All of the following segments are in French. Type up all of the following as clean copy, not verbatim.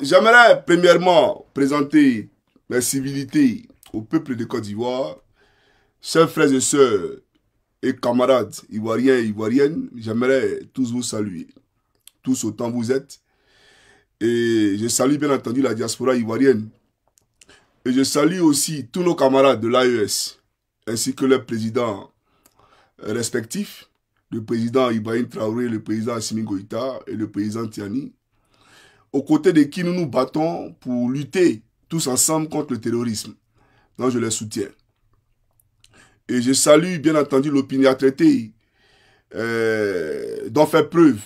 J'aimerais premièrement présenter mes civilités au peuple de Côte d'Ivoire, chers frères et sœurs et camarades ivoiriens et ivoiriennes. J'aimerais tous vous saluer, tous autant vous êtes. Et je salue bien entendu la diaspora ivoirienne. Et je salue aussi tous nos camarades de l'AES, ainsi que leurs présidents respectifs, le président Ibrahim Traoré, le président Assimi Goïta et le président Tiani, aux côtés de qui nous nous battons pour lutter tous ensemble contre le terrorisme. Donc je les soutiens. Et je salue bien entendu l'opiniâtreté dont fait preuve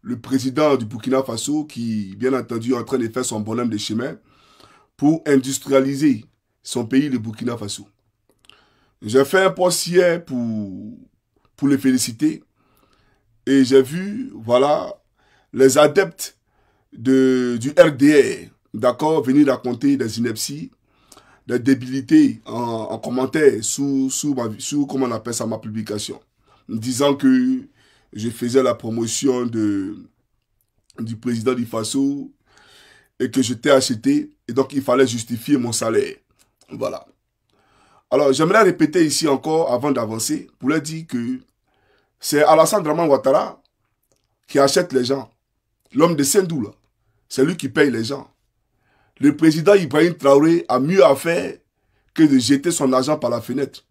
le président du Burkina Faso qui bien entendu est en train de faire son bonhomme de chemin pour industrialiser son pays, le Burkina Faso. J'ai fait un post hier pour les féliciter et j'ai vu, voilà, les adeptes du RDR, d'accord, venir raconter des inepties, des débilités en commentaire sous comment on appelle ça, ma publication, disant que je faisais la promotion du président du Faso et que j'étais acheté et donc il fallait justifier mon salaire. Voilà. Alors j'aimerais répéter ici encore avant d'avancer pour leur dire que c'est Alassane Draman Ouattara qui achète les gens. L'homme de Sendou là. C'est lui qui paye les gens. Le président Ibrahim Traoré a mieux à faire que de jeter son argent par la fenêtre,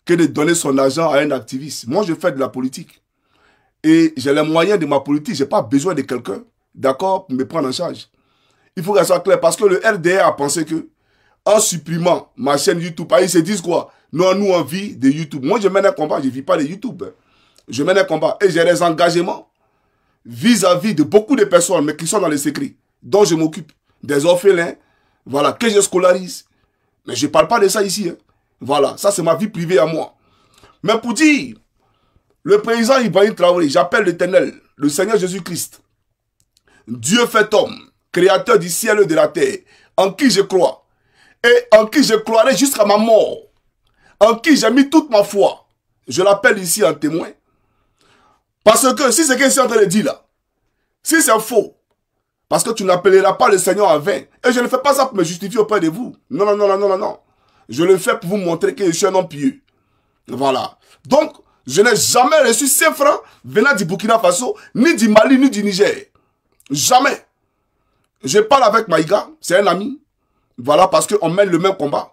que de donner son argent à un activiste. Moi, je fais de la politique. Et j'ai les moyens de ma politique. Je n'ai pas besoin de quelqu'un, d'accord, pour me prendre en charge. Il faut que ça soit clair. Parce que le RDR a pensé que, en supprimant ma chaîne YouTube, ils se disent quoi? Non, nous, on vit de YouTube. Moi, je mène un combat. Je ne vis pas de YouTube. Je mène un combat. Et j'ai des engagements vis-à-vis de beaucoup de personnes, mais qui sont dans les secrets, dont je m'occupe, des orphelins, voilà, que je scolarise. Mais je ne parle pas de ça ici. Hein. Voilà, ça c'est ma vie privée à moi. Mais pour dire, le président Ibrahim Traoré, j'appelle l'Éternel, le Seigneur Jésus-Christ, Dieu fait homme, créateur du ciel et de la terre, en qui je crois, et en qui je croirai jusqu'à ma mort, en qui j'ai mis toute ma foi. Je l'appelle ici en témoin. Parce que si c'est ce que je suis en train de dire là, si c'est faux, parce que tu n'appelleras pas le Seigneur en vain, et je ne fais pas ça pour me justifier auprès de vous. Non, non, non, non, non, non. Je le fais pour vous montrer que je suis un homme pieux. Voilà. Donc, je n'ai jamais reçu 5 francs venant du Burkina Faso, ni du Mali, ni du Niger. Jamais. Je parle avec Maïga, c'est un ami. Voilà, parce qu'on mène le même combat.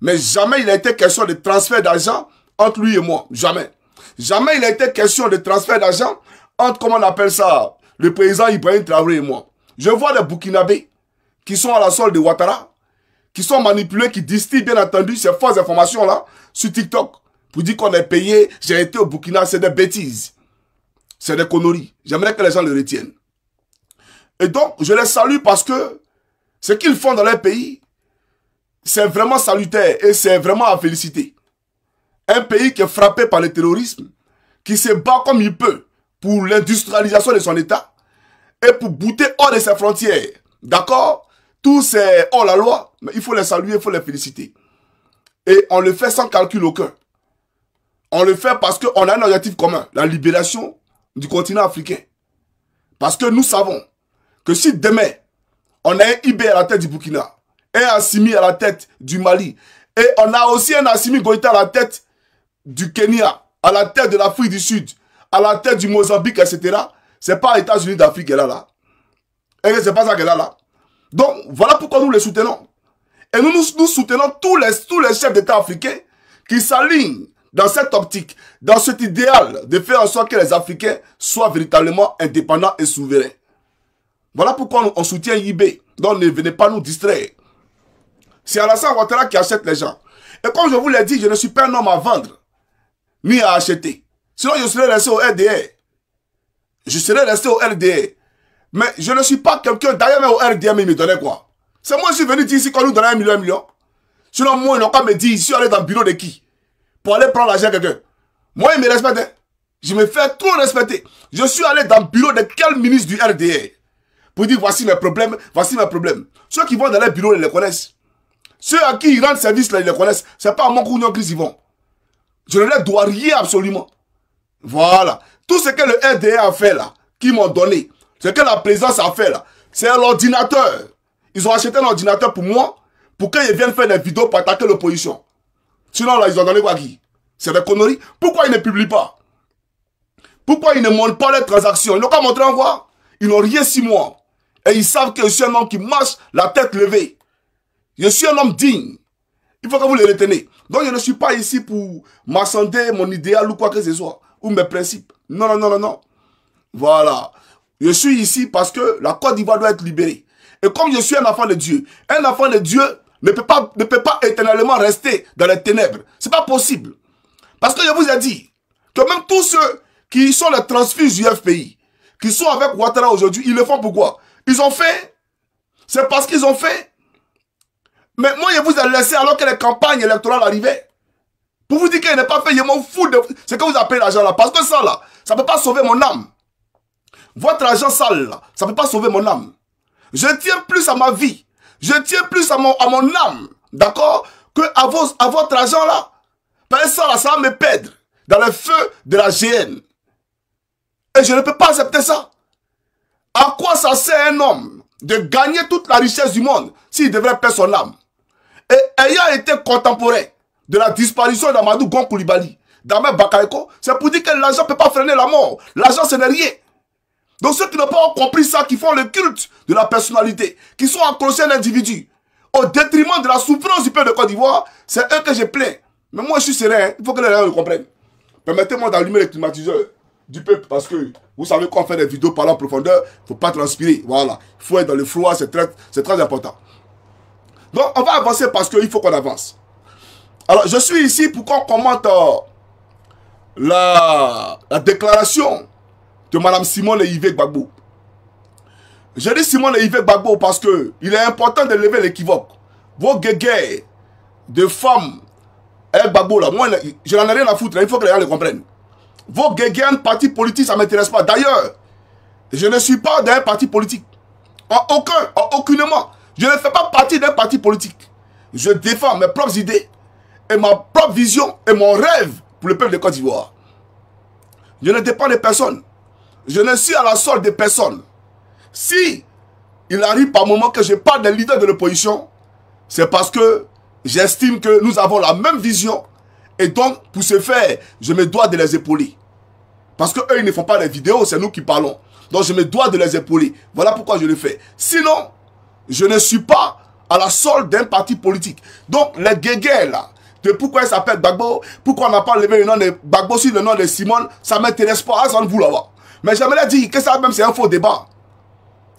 Mais jamais il a été question de transfert d'argent entre lui et moi. Jamais. Jamais il a été question de transfert d'argent entre, comment on appelle ça, le président Ibrahim Traoré et moi. Je vois des Burkinabés qui sont à la solde de Ouattara, qui sont manipulés, qui distillent bien entendu ces fausses informations-là sur TikTok pour dire qu'on est payé, j'ai été au Burkina, c'est des bêtises. C'est des conneries. J'aimerais que les gens le retiennent. Et donc, je les salue parce que ce qu'ils font dans leur pays, c'est vraiment salutaire et c'est vraiment à féliciter. Un pays qui est frappé par le terrorisme, qui se bat comme il peut pour l'industrialisation de son État et pour bouter hors de ses frontières. D'accord? Tous ces hors-la-loi, mais il faut les saluer, il faut les féliciter. Et on le fait sans calcul aucun. On le fait parce qu'on a un objectif commun, la libération du continent africain. Parce que nous savons que si demain, on a un Ibé à la tête du Burkina, un Assimi à la tête du Mali, et on a aussi un Assimi Goïta à la tête du Kenya, à la tête de l'Afrique du Sud, à la tête du Mozambique, etc. C'est pas les États-Unis d'Afrique qu'elle a là. Et c'est pas ça qu'elle a là. Donc, voilà pourquoi nous les soutenons. Et nous soutenons tous les chefs d'État africains qui s'alignent dans cette optique, dans cet idéal de faire en sorte que les Africains soient véritablement indépendants et souverains. Voilà pourquoi on soutient IB. Donc ne venez pas nous distraire. C'est Alassane Ouattara qui achète les gens. Et comme je vous l'ai dit, je ne suis pas un homme à vendre, ni à acheter. Sinon je serais resté au RDR. Je serais resté au RDR. Mais je ne suis pas quelqu'un, d'ailleurs même au RDR, mais il me donnait quoi? C'est moi qui suis venu dire ici qu'on nous donnait 1 million. Sinon moi, ils n'ont pas me dire, je suis allé dans le bureau de qui? Pour aller prendre l'argent à quelqu'un. Moi, il me respecte. Hein? Je me fais trop respecter. Je suis allé dans le bureau de quel ministre du RDR pour dire voici mes problèmes, voici mes problèmes. Ceux qui vont dans les bureaux, ils les connaissent. Ceux à qui ils rendent service, là, ils les connaissent. Ce n'est pas à mon couillon qu'ils y vont. Je ne leur dois rien absolument. Voilà. Tout ce que le RDR a fait là, qu'ils m'ont donné, ce que la présidence a fait là, c'est l'ordinateur. Ils ont acheté un ordinateur pour moi, pour qu'ils viennent faire des vidéos pour attaquer l'opposition. Sinon, là, ils ont donné quoi qui? C'est des conneries. Pourquoi ils ne publient pas? Pourquoi ils ne montrent pas les transactions? Ils n'ont qu'à montrer en voir. Ils n'ont rien 6 mois. Et ils savent que je suis un homme qui marche la tête levée. Je suis un homme digne. Il faut que vous les retenez. Donc, je ne suis pas ici pour marchander mon idéal ou quoi que ce soit. Ou mes principes. Non, non, non, non, non. Voilà. Je suis ici parce que la Côte d'Ivoire doit être libérée. Et comme je suis un enfant de Dieu ne peut pas éternellement rester dans les ténèbres. C'est pas possible. Parce que je vous ai dit que même tous ceux qui sont les transfuges du FPI, qui sont avec Ouattara aujourd'hui, ils le font pourquoi? Ils ont fait. C'est parce qu'ils ont fait. Mais moi, je vous ai laissé alors que les campagnes électorales arrivaient. Pour vous dire qu'il n'est pas fait, je m'en fous de ce que vous appelez l'argent là. Parce que ça là, ça ne peut pas sauver mon âme. Votre argent sale là, ça ne peut pas sauver mon âme. Je tiens plus à ma vie. Je tiens plus à mon âme, d'accord, que à votre argent là. Parce que ça là, ça va me perdre dans le feu de la GN. Et je ne peux pas accepter ça. À quoi ça sert un homme de gagner toute la richesse du monde s'il devrait perdre son âme? Et ayant été contemporain de la disparition d'Amadou Gon Coulibaly, d'Ahmed Bakayoko, c'est pour dire que l'argent ne peut pas freiner la mort. L'argent, ce n'est rien. Donc ceux qui n'ont pas compris ça, qui font le culte de la personnalité, qui sont accrochés à l'individu, au détriment de la souffrance du peuple de Côte d'Ivoire, c'est eux que je plains. Mais moi, je suis serein, il faut que les gens le comprennent. Permettez-moi d'allumer les climatiseurs du peuple, parce que vous savez qu'on fait des vidéos parlant en profondeur, il ne faut pas transpirer, voilà. Il faut être dans le froid, c'est très important. Donc, on va avancer parce qu'il faut qu'on avance. Alors, je suis ici pour qu'on commente la déclaration de Mme Simone Yves Gbagbo. Je dis Simone Yves Gbagbo parce que il est important de lever l'équivoque. Vos guéguerres de femmes avec Gbagbo là, moi je n'en ai rien à foutre, il faut que les gens le comprennent. Vos guéguerres de parti politique, ça ne m'intéresse pas. D'ailleurs, je ne suis pas d'un parti politique. Aucunement. Je ne fais pas partie d'un parti politique. Je défends mes propres idées et ma propre vision et mon rêve pour le peuple de Côte d'Ivoire. Je ne dépends de personne. Je ne suis à la solde de personne. Si il arrive par moment que je parle des leaders de l'opposition, c'est parce que j'estime que nous avons la même vision. Et donc, pour ce faire, je me dois de les épauler. Parce qu'eux, ils ne font pas des vidéos, c'est nous qui parlons. Donc, je me dois de les épauler. Voilà pourquoi je le fais. Sinon, je ne suis pas à la solde d'un parti politique. Donc, les guéguerres là, de pourquoi il s'appelle Gbagbo, pourquoi on n'a pas levé le nom de Gbagbo sur le nom de Simone, ça ne m'intéresse pas, ça ne vous là-bas. Mais j'aimerais dire que ça même c'est un faux débat.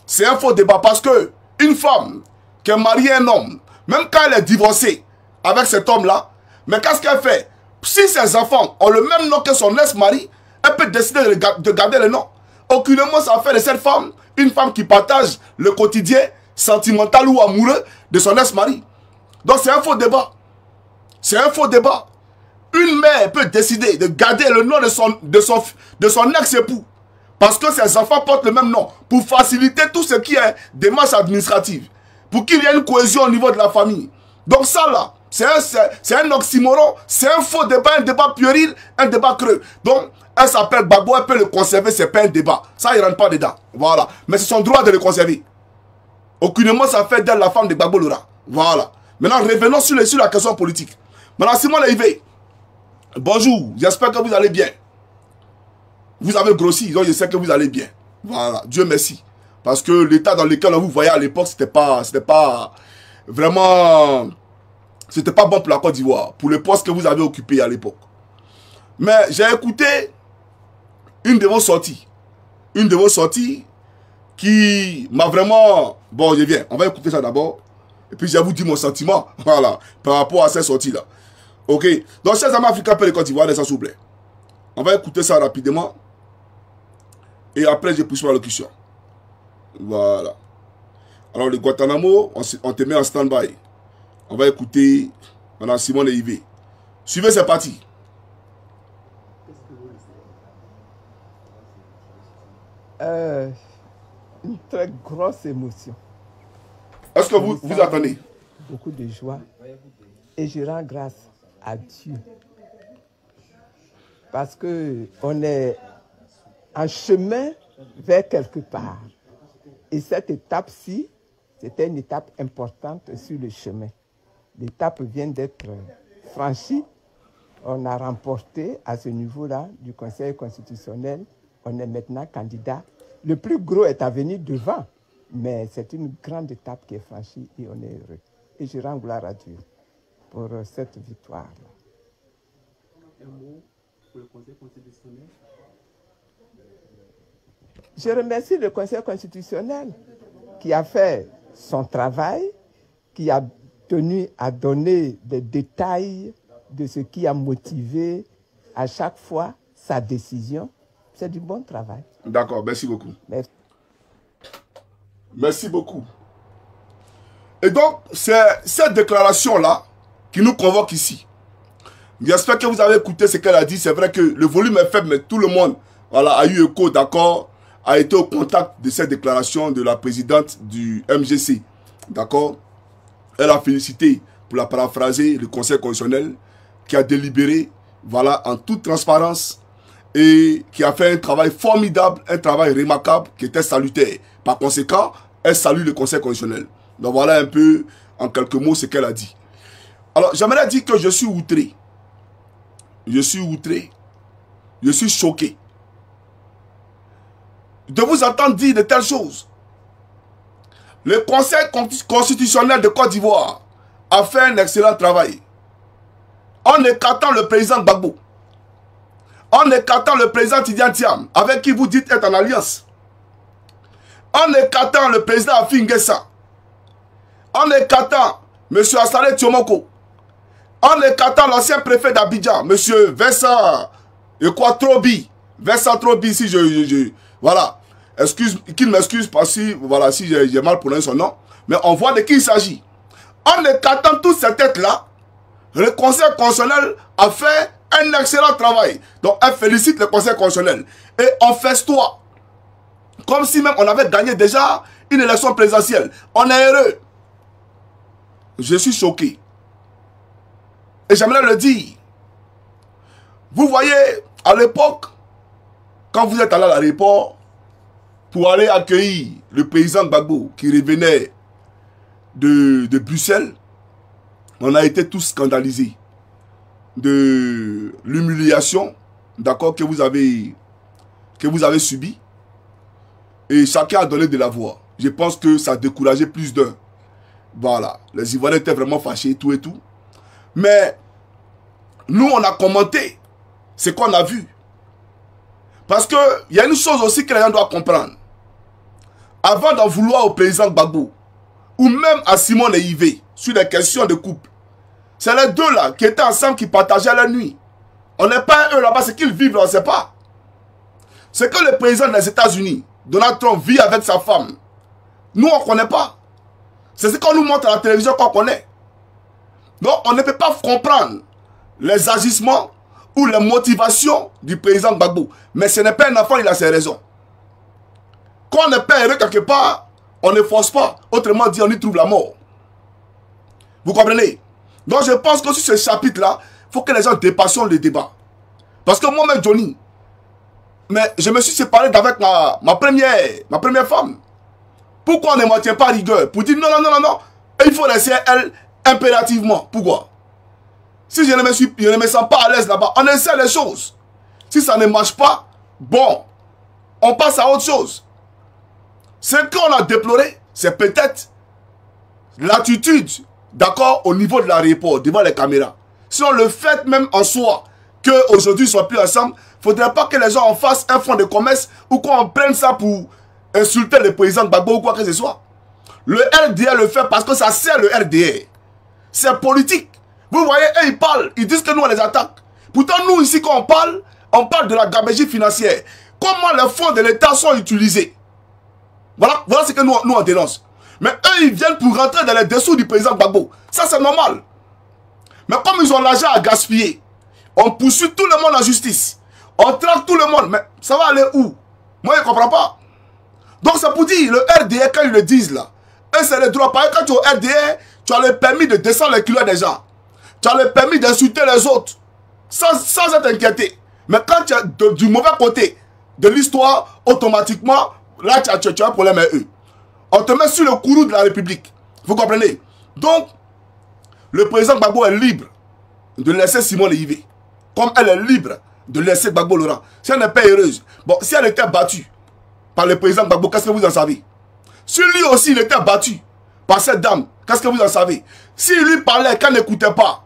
C'est un faux débat parce que une femme qui est mariée à un homme, même quand elle est divorcée avec cet homme-là, mais qu'est-ce qu'elle fait? Si ses enfants ont le même nom que son ex-mari, elle peut décider de garder le nom. Aucunement ça fait de cette femme une femme qui partage le quotidien sentimental ou amoureux de son ex-mari. Donc c'est un faux débat. C'est un faux débat. Une mère père peut décider de garder le nom de son ex-époux, parce que ses enfants portent le même nom, pour faciliter tout ce qui est démarche administrative, pour qu'il y ait une cohésion au niveau de la famille. Donc ça là, c'est un oxymoron, c'est un faux débat, un débat puéril, un débat creux. Donc, elle s'appelle Gbagbo, elle peut le conserver, c'est pas un débat. Ça, il ne rentre pas dedans. Voilà. Mais c'est son droit de le conserver. Aucunement, ça fait d'elle la femme de Gbagbo Lora. Voilà. Maintenant, revenons sur la question politique. Maintenant, Simon Leïvé, bonjour, j'espère que vous allez bien. Vous avez grossi, donc je sais que vous allez bien. Voilà, Dieu merci. Parce que l'état dans lequel on vous voyait à l'époque, c'était pas vraiment... C'était pas bon pour la Côte d'Ivoire, pour le poste que vous avez occupé à l'époque. Mais j'ai écouté une de vos sorties. Une de vos sorties qui m'a vraiment... Bon, je viens, on va écouter ça d'abord. Et puis je vais vous dire mon sentiment, voilà, par rapport à ces sorties-là. Ok, donc chers amis africains, pour les Côte d'Ivoire, ça s'il vous plaît. On va écouter ça rapidement. Et après, je poursuis ma locution. Voilà. Alors, le Guantanamo, on te met en stand-by. On va écouter Mme Simon Leïvé. Suivez, c'est parti. Une très grosse émotion. Est-ce que vous attendez? Beaucoup de joie. Et je rends grâce à Dieu. Parce qu'on est en chemin vers quelque part. Et cette étape-ci, c'était une étape importante sur le chemin. L'étape vient d'être franchie. On a remporté à ce niveau-là du Conseil constitutionnel. On est maintenant candidat. Le plus gros est à venir devant. Mais c'est une grande étape qui est franchie et on est heureux. Et je rends gloire à Dieu pour cette victoire-là. Un mot pour le Conseil constitutionnel? Je remercie le Conseil constitutionnel qui a fait son travail, qui a tenu à donner des détails de ce qui a motivé à chaque fois sa décision. C'est du bon travail. D'accord, merci beaucoup. Merci. Merci beaucoup. Et donc, c'est cette déclaration-là qui nous convoque ici. J'espère que vous avez écouté ce qu'elle a dit. C'est vrai que le volume est faible, mais tout le monde voilà, a eu écho, d'accord, a été au contact de cette déclaration de la présidente du MGC. D'accord? Elle a félicité, pour la paraphraser, le Conseil constitutionnel qui a délibéré, voilà, en toute transparence et qui a fait un travail formidable, un travail remarquable qui était salutaire. Par conséquent, elle salue le Conseil constitutionnel. Donc voilà un peu, en quelques mots, ce qu'elle a dit. Alors, j'aimerais dire que je suis outré. Je suis outré. Je suis choqué de vous entendre dire de telles choses. Le Conseil constitutionnel de Côte d'Ivoire a fait un excellent travail. En écartant le président Gbagbo, en écartant le président Tidiane Thiam, avec qui vous dites être en alliance, en écartant le président Afi N'Guessa, en écartant M. Assalé Tiomoko, en écartant l'ancien préfet d'Abidjan, M. Vincent Trobi, si voilà, qu'il m'excuse parce que voilà, si j'ai mal prononcé son nom, mais on voit de qui il s'agit. En écartant toutes ces têtes-là, le Conseil constitutionnel a fait un excellent travail. Donc, elle félicite le Conseil constitutionnel. Et on festoie. Comme si même on avait gagné déjà une élection présidentielle. On est heureux. Je suis choqué. Et j'aimerais le dire. Vous voyez, à l'époque, quand vous êtes allé à l'aéroport pour aller accueillir le président Gbagbo qui revenait de Bruxelles, on a été tous scandalisés de l'humiliation, d'accord, que vous avez subi. Et chacun a donné de la voix. Je pense que ça a découragé plus d'un. Voilà, les Ivoiriens étaient vraiment fâchés, tout et tout. Mais nous, on a commenté ce qu'on a vu. Parce qu'il y a une chose aussi que les gens doivent comprendre. Avant d'en vouloir au président Gbagbo, ou même à Simon Leïvé, sur les questions de couple, c'est les deux là qui étaient ensemble, qui partageaient la nuit. On n'est pas eux là-bas, ce qu'ils vivent là, on ne sait pas. C'est que le président des États-Unis, Donald Trump, vit avec sa femme. Nous, on ne connaît pas. C'est ce qu'on nous montre à la télévision qu'on connaît. Donc, on ne peut pas comprendre les agissements ou les motivations du président Gbagbo. Mais ce n'est pas un enfant, il a ses raisons. Quand on n'est pas heureux quelque part, on ne force pas. Autrement dit, on y trouve la mort. Vous comprenez? Donc je pense que sur ce chapitre-là, il faut que les gens dépassionnent le débat. Parce que moi-même, Johnny, mais je me suis séparé d'avec ma première femme. Pourquoi on ne maintient pas rigueur? Pour dire non, non, non, non, non. Il faut laisser elle impérativement. Pourquoi? Si je ne me sens pas à l'aise là-bas, on essaie les choses. Si ça ne marche pas, bon, on passe à autre chose. Ce qu'on a déploré, c'est peut-être l'attitude, d'accord, au niveau de l'aéroport, devant les caméras. Sinon, le fait même en soi qu'aujourd'hui ils ne soient plus ensemble, il ne faudrait pas que les gens en fassent un fonds de commerce ou qu'on prenne ça pour insulter le président Gbagbo ou quoi que ce soit. Le RDR le fait parce que ça sert le RDR. C'est politique. Vous voyez, eux, ils parlent, ils disent que nous, on les attaque. Pourtant, nous, ici, quand on parle de la gabegie financière. Comment les fonds de l'État sont utilisés. Voilà ce que nous on dénonce. Mais eux, ils viennent pour rentrer dans les dessous du président Gbagbo. Ça, c'est normal. Mais comme ils ont l'argent à gaspiller, on poursuit tout le monde en justice. On traque tout le monde. Mais ça va aller où? Moi, je ne comprends pas. Donc, c'est pour dire, le RDR, quand ils le disent là, eux, c'est le droit. Par exemple, quand tu es au RDR, tu as le permis de descendre les culottes des gens. Tu as le permis d'insulter les autres. Sans être inquiété. Mais quand tu es du mauvais côté de l'histoire, automatiquement, là, tu as un problème avec eux. On te met sur le courroux de la République. Vous comprenez? Donc, le président Gbagbo est libre de laisser Simone Yvé. Comme elle est libre de laisser Gbagbo Laurent. Si elle n'est pas heureuse. Bon, si elle était battue par le président Gbagbo, qu'est-ce que vous en savez? Si lui aussi, il était battu par cette dame, qu'est-ce que vous en savez? Si lui parlait, qu'elle n'écoutait pas,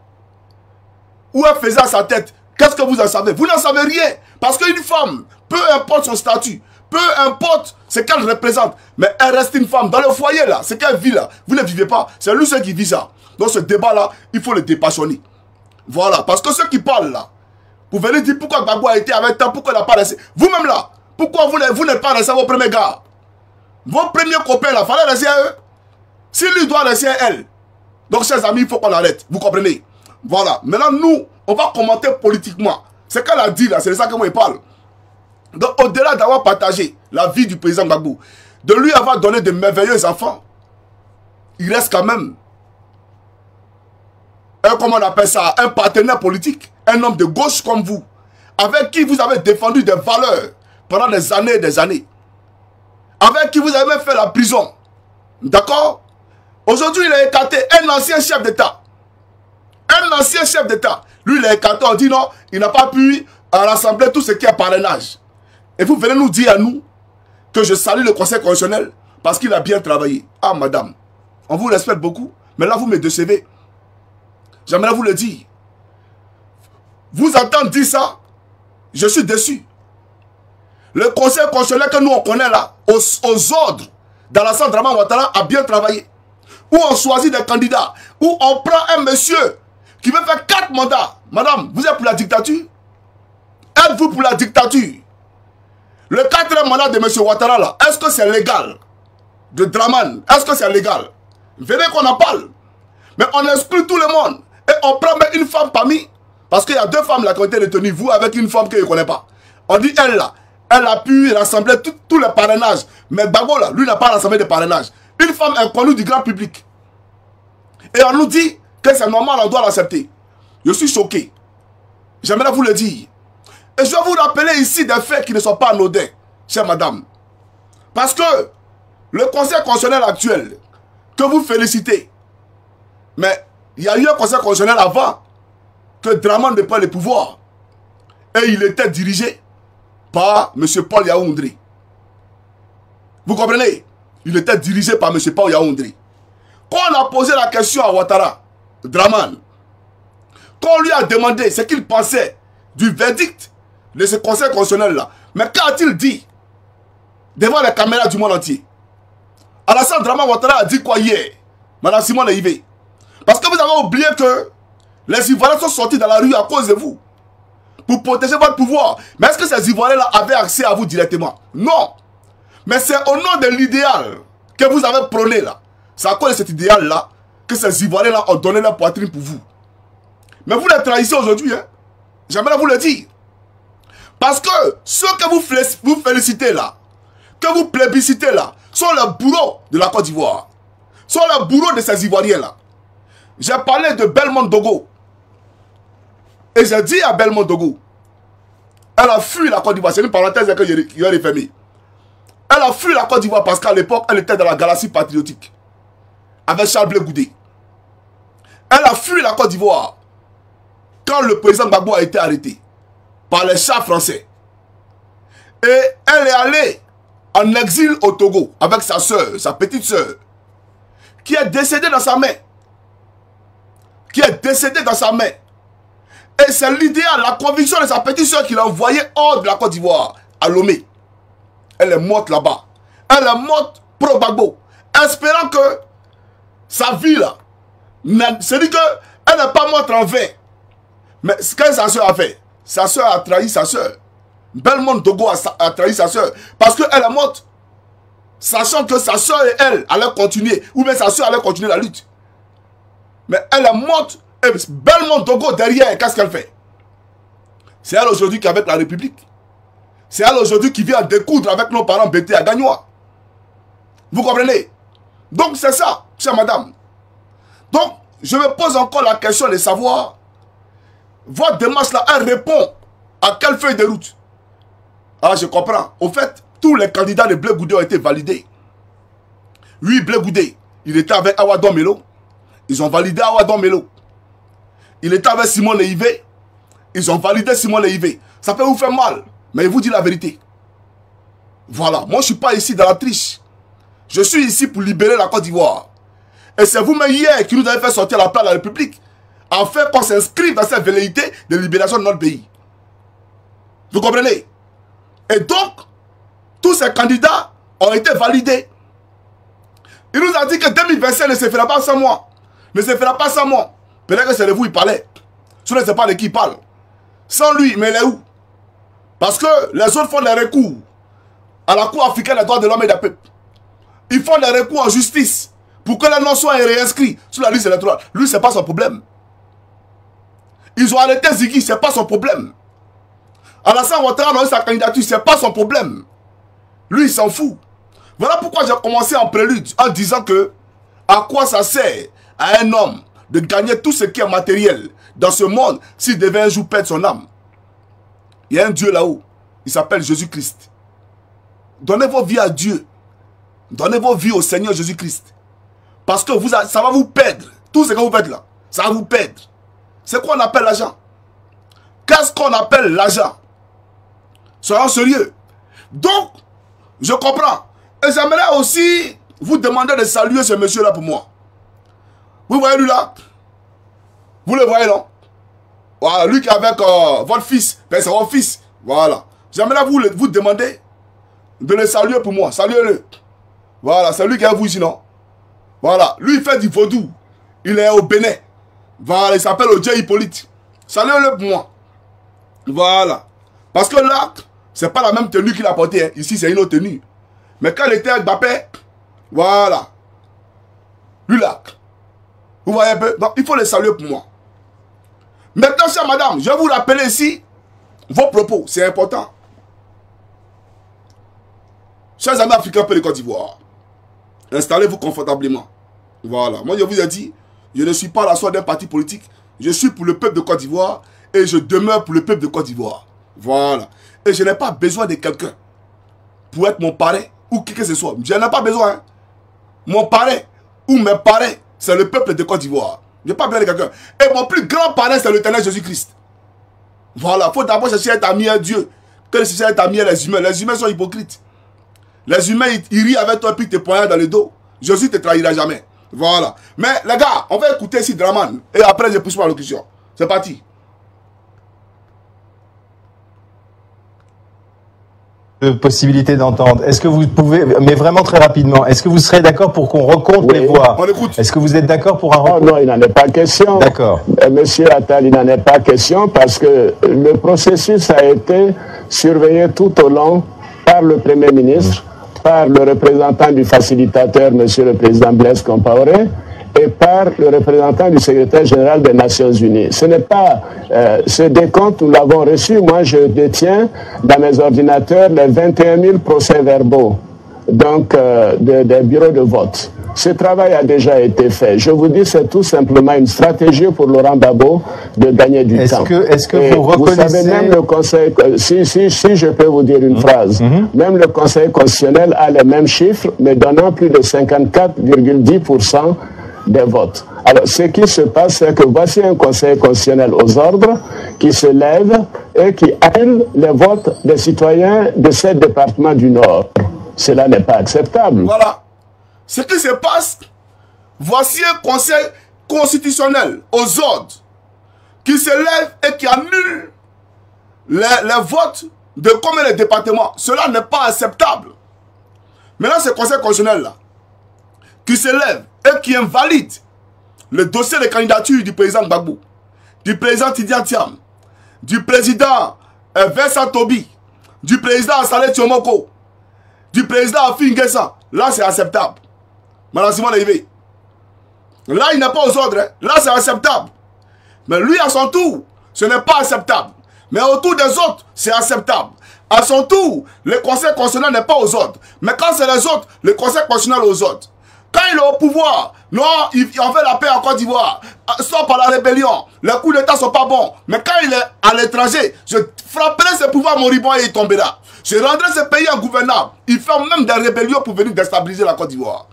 ou elle faisait à sa tête, qu'est-ce que vous en savez? Vous n'en savez rien. Parce qu'une femme, peu importe son statut, peu importe ce qu'elle représente, mais elle reste une femme. Dans le foyer là, ce qu'elle vit là, vous ne vivez pas. C'est lui seul qui vit ça. Donc ce débat là, il faut le dépassionner. Voilà. Parce que ceux qui parlent là, vous venez dire pourquoi Gbagbo a été avec temps, pourquoi il n'a pas resté. Vous-même là, pourquoi vous n'êtes pas resté à vos premiers gars? Vos premiers copains là, fallait rester à eux. Si lui doit rester à elle. Donc chers amis, il faut qu'on arrête. Vous comprenez? Voilà. Maintenant, nous, on va commenter politiquement. Ce qu'elle a dit là, c'est de ça que moi je parle. Donc, au-delà d'avoir partagé la vie du président Gbagbo, de lui avoir donné de merveilleux enfants, il reste quand même comment on appelle ça, un partenaire politique, un homme de gauche comme vous, avec qui vous avez défendu des valeurs pendant des années et des années, avec qui vous avez même fait la prison. D'accord? Aujourd'hui, il est écarté, un ancien chef d'État. Un ancien chef d'État. Lui, il est écarté, on dit non, il n'a pas pu rassembler tout ce qui est parrainage. Et vous venez nous dire à nous que je salue le Conseil constitutionnel parce qu'il a bien travaillé. Ah, madame, on vous respecte beaucoup, mais là, vous me décevez. J'aimerais vous le dire. Vous entendez dire ça, je suis déçu. Le Conseil constitutionnel que nous, on connaît là, aux ordres, dans la Centre Draman Ouattara, a bien travaillé. Où on choisit des candidats, où on prend un monsieur qui veut faire 4 mandats. Madame, vous êtes pour la dictature? Êtes-vous pour la dictature? Le 4e mandat de M. Ouattara là, est-ce que c'est légal? De Draman, est-ce que c'est légal? Venez qu'on en parle. Mais on exclut tout le monde. Et on prend même une femme parmi. Parce qu'il y a 2 femmes là qui ont été retenues. Vous avec une femme que je ne connais pas. On dit elle là, elle a pu rassembler tous les parrainages. Mais Gbagbo là, lui n'a pas rassemblé de parrainages. Une femme inconnue du grand public. Et on nous dit que c'est normal, on doit l'accepter. Je suis choqué. J'aimerais vous le dire. Et je vais vous rappeler ici des faits qui ne sont pas anodins, chère madame. Parce que le Conseil constitutionnel actuel, que vous félicitez, mais il y a eu un Conseil constitutionnel avant que Draman ne prenne le pouvoir. Et il était dirigé par M. Paul Yaoundé. Vous comprenez? Il était dirigé par M. Paul Yaoundé. Quand on a posé la question à Ouattara, Draman, quand on lui a demandé ce qu'il pensait du verdict de ce Conseil constitutionnel là, mais qu'a-t-il dit devant les caméras du monde entier? Alassane Draman Ouattara a dit quoi hier, Madame Simone Yvé? Parce que vous avez oublié que les Ivoiriens sont sortis dans la rue à cause de vous, pour protéger votre pouvoir. Mais est-ce que ces Ivoiriens là avaient accès à vous directement? Non. Mais c'est au nom de l'idéal que vous avez prôné là. C'est à cause de cet idéal là que ces Ivoiriens là ont donné leur poitrine pour vous. Mais vous les trahissez aujourd'hui, hein? J'aimerais vous le dire. Parce que ceux que vous félicitez là, que vous plébiscitez là, sont les bourreaux de la Côte d'Ivoire. Sont les bourreaux de ces Ivoiriens là. J'ai parlé de Belmondo Dogo. Et j'ai dit à Belmondo Dogo, elle a fui la Côte d'Ivoire. C'est une parenthèse que je vais refermer. Elle a fui la Côte d'Ivoire parce qu'à l'époque, elle était dans la galaxie patriotique. Avec Charles Blé Goudé. Elle a fui la Côte d'Ivoire quand le président Gbagbo a été arrêté par les chars français. Et elle est allée en exil au Togo avec sa soeur, sa petite soeur, qui est décédée dans sa main. Qui est décédée dans sa main. Et c'est l'idéal, la conviction de sa petite soeur qui l'a envoyée hors de la Côte d'Ivoire, à Lomé. Elle est morte là-bas. Elle est morte pro Gbagbo, espérant que sa vie là, c'est-à-dire qu'elle n'est pas morte en vain. Mais ce que sa soeur a fait, sa soeur a trahi sa soeur. Belmondo Dogo a trahi sa soeur parce qu'elle est morte, sachant que sa soeur et elle allaient continuer, ou bien sa soeur allait continuer la lutte. Mais elle est morte, et Belmondo Dogo derrière, qu'est-ce qu'elle fait? C'est elle aujourd'hui qui est avec la République. C'est elle aujourd'hui qui vient découdre avec nos parents bêtés à Gagnois. Vous comprenez? Donc c'est ça, chère madame. Donc, je me pose encore la question de savoir, votre démarche là, elle répond à quelle feuille de route? Ah, je comprends. Au fait, tous les candidats de Blé Goudé ont été validés. Oui, Blé Goudé, il était avec Awadon Melo. Ils ont validé Awadon Melo. Il était avec Simon Leivé. Ils ont validé Simon Leivé. Ça peut vous faire mal, mais il vous dit la vérité. Voilà, moi je ne suis pas ici dans la triche. Je suis ici pour libérer la Côte d'Ivoire. Et c'est vous-même hier qui nous avez fait sortir la place de la République, afin qu'on s'inscrive dans cette velléité de libération de notre pays. Vous comprenez? Et donc, tous ces candidats ont été validés. Il nous a dit que 2025 ne se fera pas sans moi. Ne se fera pas sans moi. Peut-être que c'est de vous il parlait. Je ne sais pas de qui il parle. Sans lui, mais il est où? Parce que les autres font des recours à la Cour africaine des droits de l'homme et des peuples. Ils font des recours en justice pour que les noms soient réinscrits sur la liste électorale. Lui, ce n'est pas son problème. Ils ont arrêté Ziggy, ce n'est pas son problème. Alassane Ouattara a eu sa candidature, ce n'est pas son problème. Lui, il s'en fout. Voilà pourquoi j'ai commencé en prélude en disant que à quoi ça sert à un homme de gagner tout ce qui est matériel dans ce monde s'il devait un jour perdre son âme. Il y a un Dieu là-haut, il s'appelle Jésus-Christ. Donnez vos vies à Dieu. Donnez vos vies au Seigneur Jésus-Christ. Parce que ça va vous perdre. Tout ce que vous faites là, ça va vous perdre. C'est quoi on appelle l'argent? Qu'est-ce qu'on appelle l'argent? Soyons sérieux. Donc, je comprends. Et j'aimerais aussi vous demander de saluer ce monsieur-là pour moi. Vous voyez lui là? Vous le voyez, non? Voilà, lui qui est avec votre fils. Ben, c'est votre fils. Voilà. J'aimerais vous demander de le saluer pour moi. Saluez-le. Voilà, c'est lui qui est vous ici, non? Voilà. Lui, il fait du vaudou. Il est au Bénin. Voilà, il s'appelle Odje Hippolyte. Saluez-le pour moi. Voilà. Parce que là, c'est pas la même tenue qu'il a portée. Hein. Ici, c'est une autre tenue. Mais quand il était avec Mbappé, voilà. Lui là. Vous voyez un peu? Donc, il faut le saluer pour moi. Maintenant, chère madame, je vais vous rappeler ici vos propos. C'est important. Chers amis africains de Côte d'Ivoire, installez-vous confortablement. Voilà. Moi, je vous ai dit, je ne suis pas la soie d'un parti politique. Je suis pour le peuple de Côte d'Ivoire et je demeure pour le peuple de Côte d'Ivoire. Voilà. Et je n'ai pas besoin de quelqu'un pour être mon parrain ou qui que ce soit. Je n'en ai pas besoin. Hein. Mon parrain ou mes parrains, c'est le peuple de Côte d'Ivoire. Je n'ai pas besoin de quelqu'un. Et mon plus grand parrain, c'est l'Éternel Jésus-Christ. Voilà. Il faut d'abord chercher à être ami à Dieu que de chercher à être ami à les humains. Les humains sont hypocrites. Les humains, ils rient avec toi et puis te poignardent dans le dos. Jésus ne te trahira jamais. Voilà. Mais les gars, on va écouter ici Draman. Et après, je pousse ma locution. C'est parti. Possibilité d'entendre. Est-ce que vous pouvez, mais vraiment très rapidement, est-ce que vous serez d'accord pour qu'on recompte les voix? On écoute. Est-ce que vous êtes d'accord pour un recompte? Non, il n'en est pas question. D'accord. Monsieur Attal, il n'en est pas question parce que le processus a été surveillé tout au long par le Premier ministre, par le représentant du facilitateur, Monsieur le Président Blaise Compaoré, et par le représentant du secrétaire général des Nations Unies. Ce n'est pas ce décompte, nous l'avons reçu. Moi, je détiens dans mes ordinateurs les 21 000 procès-verbaux donc des bureaux de vote. Ce travail a déjà été fait. Je vous dis, c'est tout simplement une stratégie pour Laurent Gbagbo de gagner du temps. Est-ce que vous reconnaissez... Vous savez, même le Conseil... Si je peux vous dire une phrase. Même le Conseil constitutionnel a les mêmes chiffres, mais donnant plus de 54,10% des votes. Alors, ce qui se passe, c'est que voici un Conseil constitutionnel aux ordres qui se lève et qui annule les votes des citoyens de 7 départements du Nord. Cela n'est pas acceptable. Voilà. Ce qui se passe, voici un Conseil constitutionnel aux ordres qui se lève et qui annule les votes de combien de départements. Cela n'est pas acceptable. Maintenant, ce Conseil constitutionnel-là, qui se lève et qui invalide le dossier de candidature du président Gbagbo, du président Tidiane Thiam, du président Vincent Tobi, du président Saleh Tchomoko, du président Afi N'Guessan, là c'est acceptable. Madame Simon Levé. Là il n'est pas aux ordres, hein. Là c'est acceptable. Mais lui à son tour, ce n'est pas acceptable. Mais autour des autres, c'est acceptable. À son tour, le Conseil constitutionnel n'est pas aux ordres. Mais quand c'est les autres, le Conseil constitutionnel est aux ordres. Quand il est au pouvoir, non, il en fait la paix en Côte d'Ivoire, soit par la rébellion, les coups d'État ne sont pas bons. Mais quand il est à l'étranger, je frapperai ce pouvoir moribond et il tombera. Je rendrai ce pays ingouvernable. Il fait même des rébellions pour venir déstabiliser la Côte d'Ivoire.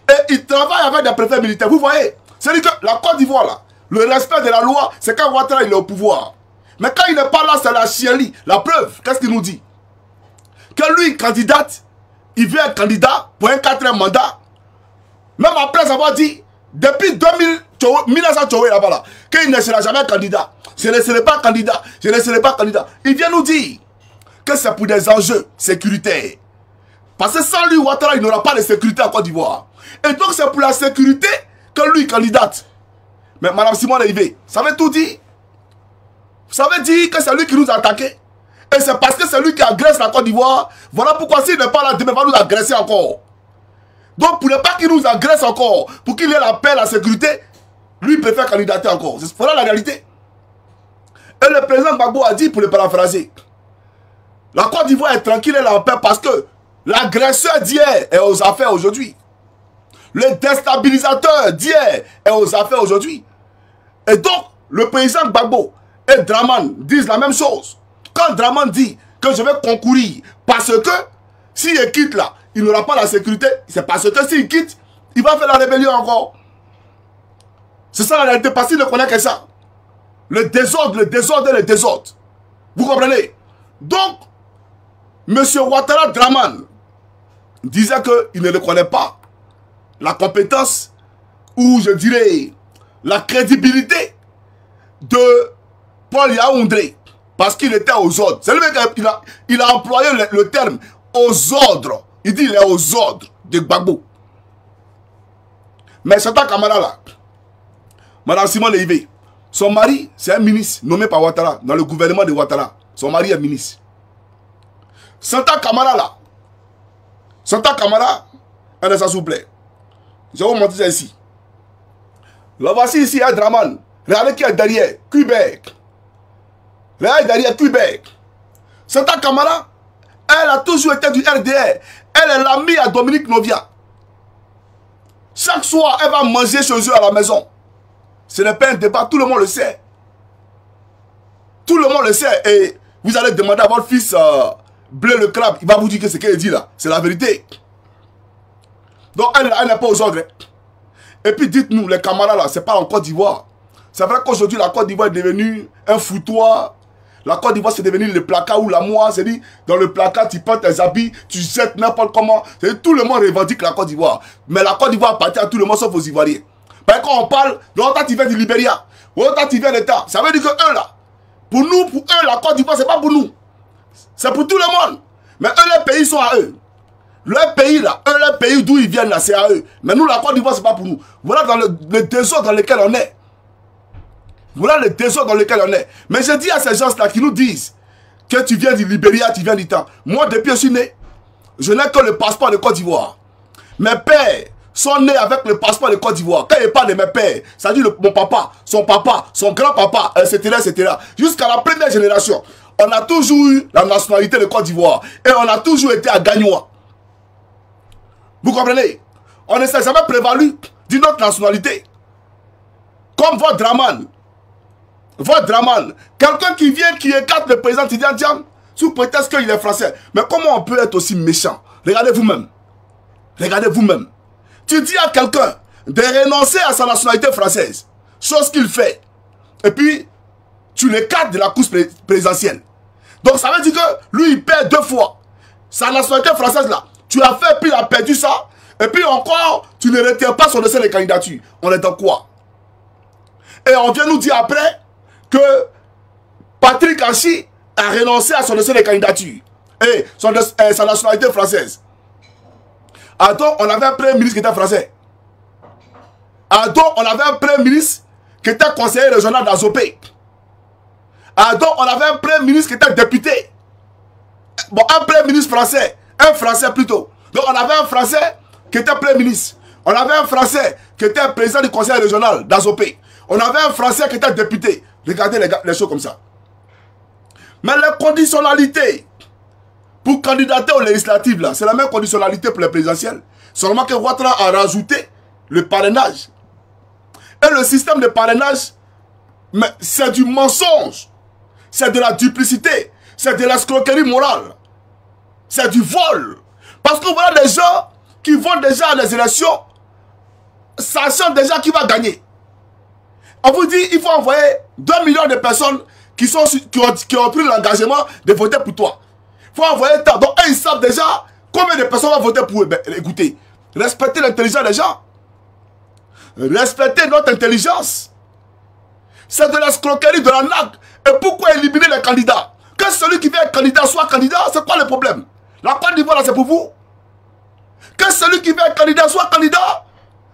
Et il travaille avec des préfets militaires. Vous voyez, c'est-à-dire que la Côte d'Ivoire, là, le respect de la loi, c'est quand Ouattara il est au pouvoir. Mais quand il n'est pas là, c'est la chienlit. La preuve, qu'est-ce qu'il nous dit? Que lui, candidate, il veut être candidat pour un 4e mandat. Même après avoir dit, depuis 1900 là-bas, là, qu'il ne sera jamais candidat. Je ne serai pas candidat. Je ne serai pas candidat. Il vient nous dire que c'est pour des enjeux sécuritaires. Parce que sans lui, Ouattara, il n'aura pas de sécurité en Côte d'Ivoire. Et donc c'est pour la sécurité que lui candidate. Mais Mme Simon Levé, ça veut tout dire. Ça veut dire que c'est lui qui nous a attaqués. Et c'est parce que c'est lui qui agresse la Côte d'Ivoire. Voilà pourquoi s'il n'est pas là, demain, il va nous agresser encore. Donc pour ne pas qu'il nous agresse encore, pour qu'il ait la paix, la sécurité, lui préfère candidater encore. Voilà la réalité. Et le président Gbagbo a dit, pour le paraphraser, la Côte d'Ivoire est tranquille et en paix parce que l'agresseur d'hier est aux affaires aujourd'hui. Le déstabilisateur d'hier est aux affaires aujourd'hui. Et donc, le président Gbagbo et Dramane disent la même chose. Quand Dramane dit que je vais concourir parce que s'il quitte là, il n'aura pas la sécurité, c'est parce que s'il quitte, il va faire la rébellion encore. C'est ça la réalité, parce qu'il ne connaît que ça. Le désordre, le désordre et le désordre. Vous comprenez? Donc, M. Ouattara Dramane disait qu'il ne reconnaît pas la compétence ou je dirais la crédibilité de Paul Yaoundé parce qu'il était aux ordres. C'est lui qui a employé le terme aux ordres. Il dit il est aux ordres de Gbagbo. Mais Santa Kamara là, Mme Simon Levé, son mari c'est un ministre nommé par Ouattara dans le gouvernement de Ouattara. Son mari est ministre. Santa Kamara là, Santa Kamara, un de s'il vous plaît. Je vais vous montrer ça ici. Là, voici ici un Dramane. Regardez qui est derrière. Québec. Regardez derrière Québec. Santa Kamara, elle a toujours été du RDR. Elle est l'amie à Dominique Novia. Chaque soir, elle va manger chez eux à la maison. Ce n'est pas un débat, tout le monde le sait. Tout le monde le sait. Et vous allez demander à votre fils Bleu le crabe. Il va vous dire que ce qu'elle dit là, c'est la vérité. Donc elle n'est pas aux ordres. Et puis dites-nous, les camarades là, c'est pas en Côte d'Ivoire. C'est vrai qu'aujourd'hui la Côte d'Ivoire est devenue un foutoir. La Côte d'Ivoire c'est devenu le placard ou la moire. C'est-à-dire, dans le placard tu prends tes habits, tu jettes n'importe comment. Tout le monde revendique la Côte d'Ivoire. Mais la Côte d'Ivoire appartient à tout le monde sauf aux Ivoiriens. Parce que quand on parle, l'autre tu viens du Libéria, l'autre tu viens d'État. Ça veut dire que eux là, pour nous, pour eux, la Côte d'Ivoire c'est pas pour nous. C'est pour tout le monde. Mais eux, les pays sont à eux. Le pays là, eux, le pays d'où ils viennent là, c'est à eux. Mais nous, la Côte d'Ivoire, c'est pas pour nous. Voilà dans le désordre dans lequel on est. Voilà le désordre dans lequel on est. Mais je dis à ces gens-là qui nous disent que tu viens du Libéria, tu viens du temps. Moi, depuis que je suis né, je n'ai que le passeport de Côte d'Ivoire. Mes pères sont nés avec le passeport de Côte d'Ivoire. Quand il parle de mes pères, ça dit mon papa, son grand-papa, etc., etc. Jusqu'à la première génération, on a toujours eu la nationalité de Côte d'Ivoire. Et on a toujours été à Gagnois. Vous comprenez? On ne s'est jamais prévalu d'une autre nationalité. Comme votre Draman. Votre Draman. Quelqu'un qui vient, qui écarte le président Tidiane Diam, sous prétexte qu'il est français. Mais comment on peut être aussi méchant? Regardez vous-même. Regardez vous-même. Tu dis à quelqu'un de renoncer à sa nationalité française, chose qu'il fait, et puis tu l'écartes de la course présidentielle. Donc ça veut dire que lui il perd 2 fois. Sa nationalité française là, tu as fait, puis il a perdu ça, et puis encore, tu ne retires pas son dossier de candidature. On est dans quoi? Et on vient nous dire après que Patrick Hachi a renoncé à son dossier de candidature et sa nationalité française. Donc, on avait un premier ministre qui était français. Donc, on avait un premier ministre qui était conseiller régional d'Azopé. Donc, on avait un premier ministre qui était député. Bon, un premier ministre français. Un français plutôt. Donc, on avait un français qui était premier ministre. On avait un français qui était président du conseil régional d'Azopé. On avait un français qui était député. Regardez les choses comme ça. Mais les conditionnalités pour candidater aux législatives, là, c'est la même conditionnalité pour les présidentielles. Seulement que Ouattara a rajouté le parrainage. Et le système de parrainage, c'est du mensonge. C'est de la duplicité. C'est de l'escroquerie morale. C'est du vol. Parce que voilà des gens qui vont déjà à les élections, sachant déjà qui va gagner. On vous dit, il faut envoyer 2 millions de personnes qui ont pris l'engagement de voter pour toi. Il faut envoyer tant. Donc, ils savent déjà combien de personnes vont voter pour eux. Ben, écoutez, respectez l'intelligence des gens. Respectez notre intelligence. C'est de l'escroquerie, de la nague. Et pourquoi éliminer les candidats? Que celui qui veut être candidat soit candidat, c'est quoi le problème? La Côte d'Ivoire, là, c'est pour vous. Que celui qui veut être candidat soit candidat,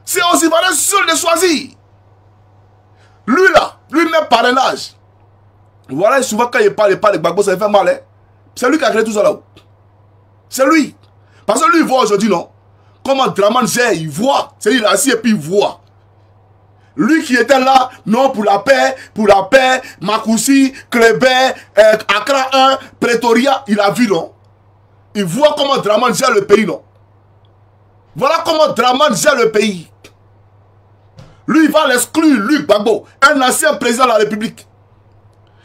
c'est aux Ivoiriens seuls de choisir. Lui, là, lui-même parrainage. Voilà, souvent, quand il parle de Gbagbo, ça lui fait mal, hein? C'est lui qui a créé tout ça là-haut. C'est lui. Parce que lui, il voit aujourd'hui, non? Comment Draman gère, il voit. C'est lui, il est assis et puis il voit. Lui qui était là, non, pour la paix, Makoussi, Kleber, Accra 1, Pretoria, il a vu, non? Il voit comment Draman gère le pays, non? Voilà comment Draman gère le pays. Lui, il va l'exclure, lui, Gbagbo, un ancien président de la République.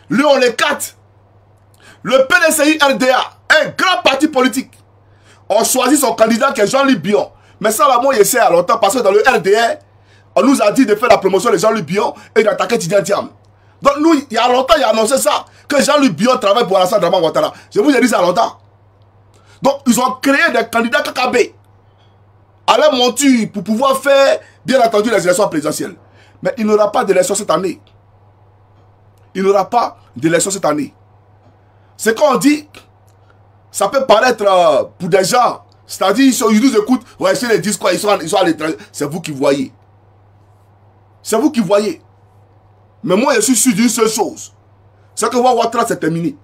Lui, on l'écarte. Le PDCI RDA, un grand parti politique, on choisit son candidat qui est Jean-Louis Bion. Mais ça, là, moi, il essaie à longtemps parce que dans le RDA, on nous a dit de faire la promotion de Jean-Louis Bion et d'attaquer Tidiane Diam. Donc, nous, il y a longtemps, il a annoncé ça, que Jean-Louis Bion travaille pour Alassane Dramane Ouattara. Je vous ai dit ça longtemps. Donc, ils ont créé des candidats KKB à la monture pour pouvoir faire, bien entendu, les élections présidentielles. Mais il n'y aura pas d'élection cette année. Il n'y aura pas d'élection cette année. C'est qu'on dit, ça peut paraître pour des gens, c'est-à-dire, ils nous écoutent, ouais, ils disent quoi, ils sont à l'étranger. C'est vous qui voyez. C'est vous qui voyez. Mais moi, je suis sûr d'une seule chose. C'est que Ouattara, c'est terminé.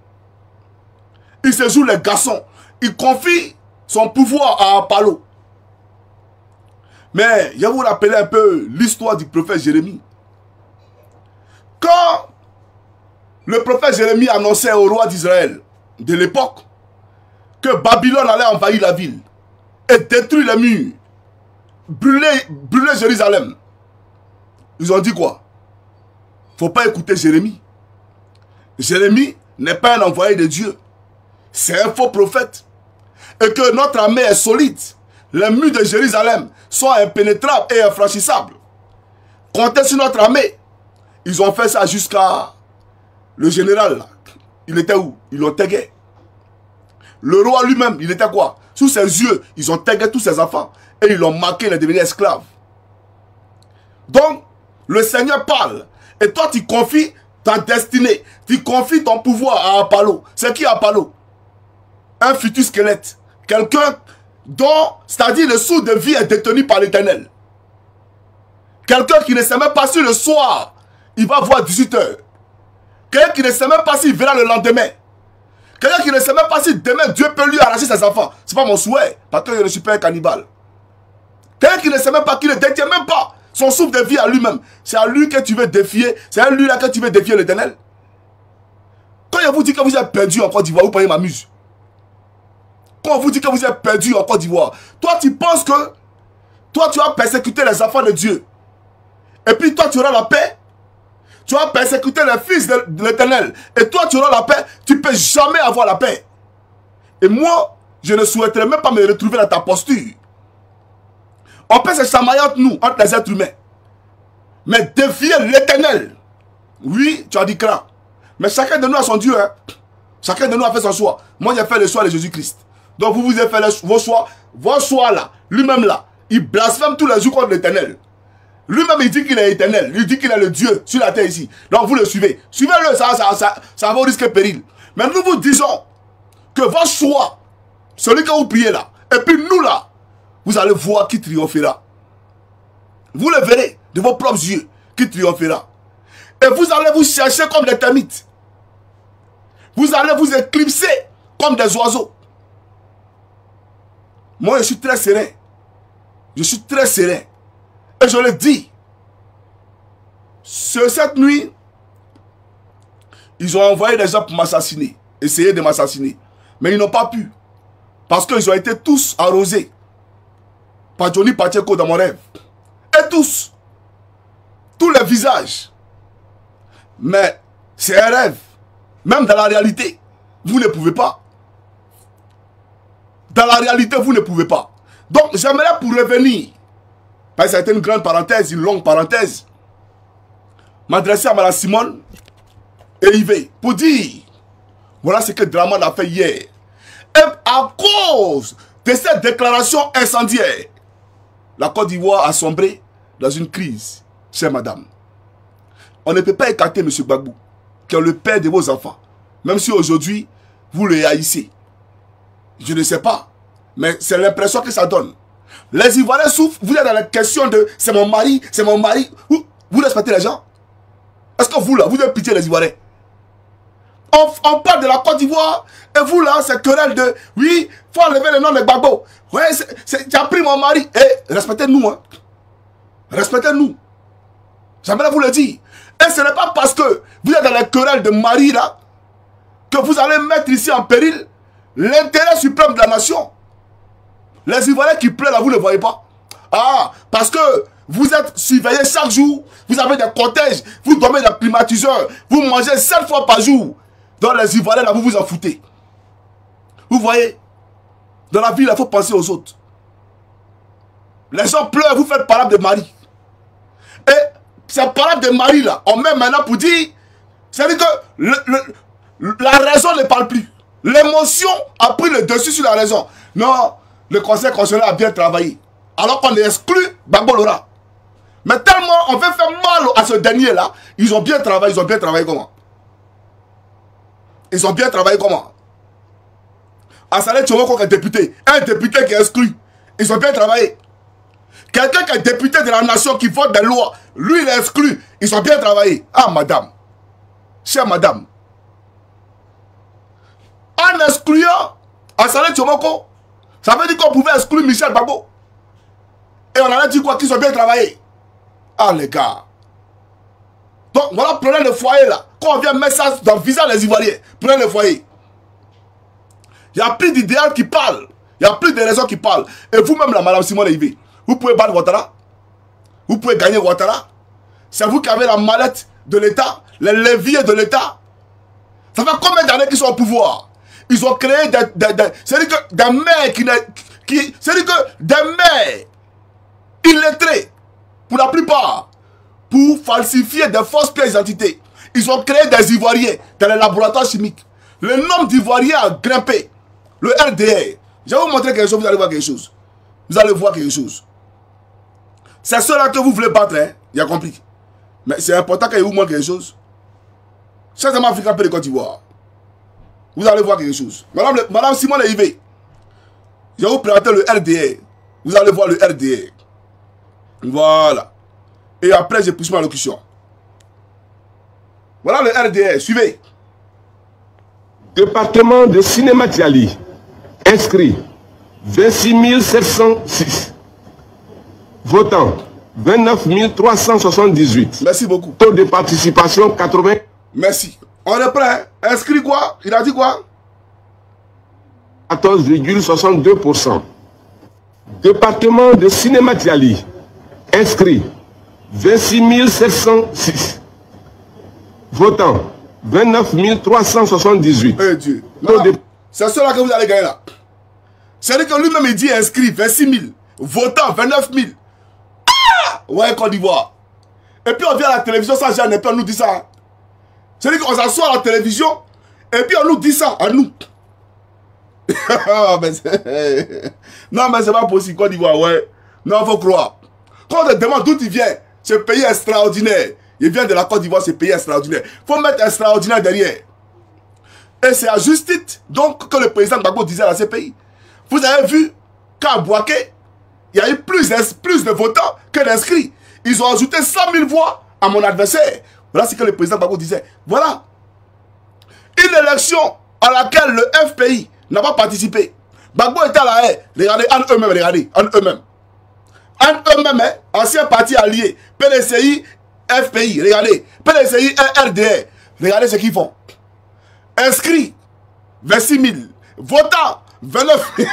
Il se joue les garçons. Il confie son pouvoir à Apollo. Mais, je vais vous rappeler un peu l'histoire du prophète Jérémie. Quand le prophète Jérémie annonçait au roi d'Israël de l'époque que Babylone allait envahir la ville et détruire les murs, brûler Jérusalem. Ils ont dit quoi? Il ne faut pas écouter Jérémie. Jérémie n'est pas un envoyé de Dieu. C'est un faux prophète. Et que notre armée est solide. Les murs de Jérusalem sont impénétrables et infranchissables. Comptez sur notre armée. Ils ont fait ça jusqu'à... Le général, là, il était où? Ils l'ont tagué. Le roi lui-même, il était quoi? Sous ses yeux, ils ont tagué tous ses enfants. Et ils l'ont marqué, il est devenu esclave. Donc, le Seigneur parle. Et toi, tu confies ta destinée. Tu confies ton pouvoir à Apollo. C'est qui Apollo? Un futur squelette. Quelqu'un dont, c'est-à-dire le sou de vie est détenu par l'Éternel. Quelqu'un qui ne sait même pas si le soir, il va voir 18 heures. Quelqu'un qui ne sait même pas s'il verra le lendemain. Quelqu'un qui ne sait même pas si demain Dieu peut lui arracher ses enfants. Ce n'est pas mon souhait, parce que je ne suis pas un cannibale. Quelqu'un qui ne sait même pas, qui ne détient même pas son souffle de vie à lui-même. C'est à lui que tu veux défier. C'est à lui là que tu veux défier l'Éternel. Quand je vous dis que vous êtes perdu en Côte d'Ivoire, vous prenez ma muse. Quand on vous dit que vous êtes perdu en Côte d'Ivoire, toi tu penses que toi tu as persécuté les enfants de Dieu. Et puis toi tu auras la paix. Tu as persécuté les fils de l'Éternel. Et toi tu auras la paix. Tu ne peux jamais avoir la paix. Et moi, je ne souhaiterais même pas me retrouver dans ta posture. On peut se chamailler entre nous, entre les êtres humains. Mais défier l'Éternel. Oui, tu as dit craint. Mais chacun de nous a son Dieu. Hein. Chacun de nous a fait son choix. Moi, j'ai fait le choix de Jésus-Christ. Donc, vous avez fait vos choix. Vos choix là, lui-même là, il blasphème tous les jours contre l'Éternel. Lui-même, il dit qu'il est éternel. Il dit qu'il est le Dieu sur la terre ici. Donc, vous le suivez. Suivez-le, ça va risquer péril. Mais nous vous disons que votre choix, celui que vous priez là, et puis nous là, vous allez voir qui triomphera. Vous le verrez de vos propres yeux, qui triomphera. Et vous allez vous chercher comme des termites. Vous allez vous éclipser comme des oiseaux. Moi, je suis très serein. Je suis très serein. Et je le dis. Cette nuit, ils ont envoyé des gens pour m'assassiner. Essayer de m'assassiner. Mais ils n'ont pas pu. Parce qu'ils ont été tous arrosés par Johnny Pacheco dans mon rêve. Et tous. Tous les visages. Mais c'est un rêve. Même dans la réalité, vous ne pouvez pas. Dans la réalité, vous ne pouvez pas. Donc, j'aimerais pour revenir, parce que c'était une grande parenthèse, une longue parenthèse, m'adresser à Mme Simone et Yves pour dire, voilà ce que Dramane a fait hier. Et à cause de cette déclaration incendiaire, la Côte d'Ivoire a sombré dans une crise, chère madame. On ne peut pas écarter M. Gbagbo, qui est le père de vos enfants. Même si aujourd'hui, vous le haïssez. Je ne sais pas. Mais c'est l'impression que ça donne. Les Ivoiriens souffrent. Vous êtes dans la question de « c'est mon mari, c'est mon mari ». Vous respectez les gens? Est-ce que vous là, vous avez pitié les Ivoiriens? On parle de la Côte d'Ivoire. Et vous là, c'est querelle de « oui, il faut enlever le nom de Gbagbo ». Ouais, tu as pris mon mari. Eh, respectez-nous. Hein. Respectez-nous. J'aimerais vous le dire. Et ce n'est pas parce que vous êtes dans la querelle de mari là que vous allez mettre ici en péril l'intérêt suprême de la nation. Les Ivoiriens qui pleurent là, vous ne le voyez pas. Ah, parce que vous êtes surveillés chaque jour, vous avez des cortèges, vous dormez dans le climatiseur, vous mangez 7 fois par jour. Dans les Ivoiriens là, vous vous en foutez. Vous voyez, dans la vie, il faut penser aux autres. Les gens pleurent, vous faites parole de mari. Et ces paroles de mari là, on met maintenant pour dire, c'est-à-dire que la raison ne parle plus. L'émotion a pris le dessus sur la raison. Non, le conseil constitutionnel a bien travaillé. Alors qu'on exclut Gbagbo Lora. Mais tellement on veut faire mal à ce dernier là, ils ont bien travaillé. Ils ont bien travaillé comment? Ils ont bien travaillé comment? Assalé Tchomoko qui est député. Un député qui est exclu. Ils ont bien travaillé. Quelqu'un qui est député de la nation qui vote des lois, lui il est exclu. Ils ont bien travaillé. Ah madame, chère madame, en excluant Assalé Tchomoko, ça veut dire qu'on pouvait exclure Michel Gbagbo. Et on allait dire quoi? Qu'ils ont bien travaillé. Ah les gars. Donc voilà, prenez le foyer là. Quand on vient mettre ça dans le visage des Ivoiriens, prenez le foyer. Il n'y a plus d'idéal qui parle. Il n'y a plus de raisons qui parlent. Et vous-même là, madame Simone Yves, vous pouvez battre Ouattara. Vous pouvez gagner Ouattara. C'est vous qui avez la mallette de l'État, les leviers de l'État. Ça fait combien d'années qu'ils sont au pouvoir? Ils ont créé c'est-à-dire que des maires c'est-à-dire que des maires illettrés, pour la plupart, pour falsifier des fausses pièces d'identité. Ils ont créé des Ivoiriens dans les laboratoires chimiques. Le nombre d'Ivoiriens a grimpé. Le RDR. Je vais vous montrer quelque chose, vous allez voir quelque chose. Vous allez voir quelque chose. C'est cela que vous voulez battre, hein? Il a compris. Mais c'est important qu'il vous montre quelque chose. Chers amis africains de Côte d'Ivoire, vous allez voir quelque chose. Madame Simone Yves, je vais vous présenter le RDR. Vous allez voir le RDR. Voilà. Et après, je pousse ma locution. Voilà le RDR. Suivez. Département de Cinéma Djali. Inscrit 26 706. Votants, 29 378. Merci beaucoup. Taux de participation, 80. Merci. On est prêt. Inscrit quoi? Il a dit quoi? 14,62%. Département de Cinéma Diali, inscrit 26 706. Votants, 29 378. Eh Dieu. De... C'est cela que vous allez gagner là. C'est-à-dire que lui-même il dit inscrit 26 000. Votants 29 000. Ah! Ouais, Côte d'Ivoire. Et puis on vient à la télévision, ça jamais, et puis on nous dit ça. C'est-à-dire qu'on s'assoit à la télévision, et puis on nous dit ça, à nous. Non, mais c'est pas possible, Côte d'Ivoire, ouais. Non, faut croire. Quand on te demande d'où il vient, ce pays extraordinaire. Il vient de la Côte d'Ivoire, ce pays extraordinaire. Faut mettre extraordinaire derrière. Et c'est à juste titre, donc, que le président Gbagbo disait à ces pays. Vous avez vu qu'à Bouaké, il y a eu plus de votants que d'inscrits. Ils ont ajouté 100 000 voix à mon adversaire. Voilà ce que le président Gbagbo disait. Voilà. Une élection à laquelle le FPI n'a pas participé. Gbagbo était à la haie. Regardez, en eux-mêmes, regardez, en eux-mêmes. En eux-mêmes, hein, anciens partis alliés, PDCI, FPI, regardez, PDCI et RDR, regardez ce qu'ils font. Inscrits, 26 000. Votants, 29 000.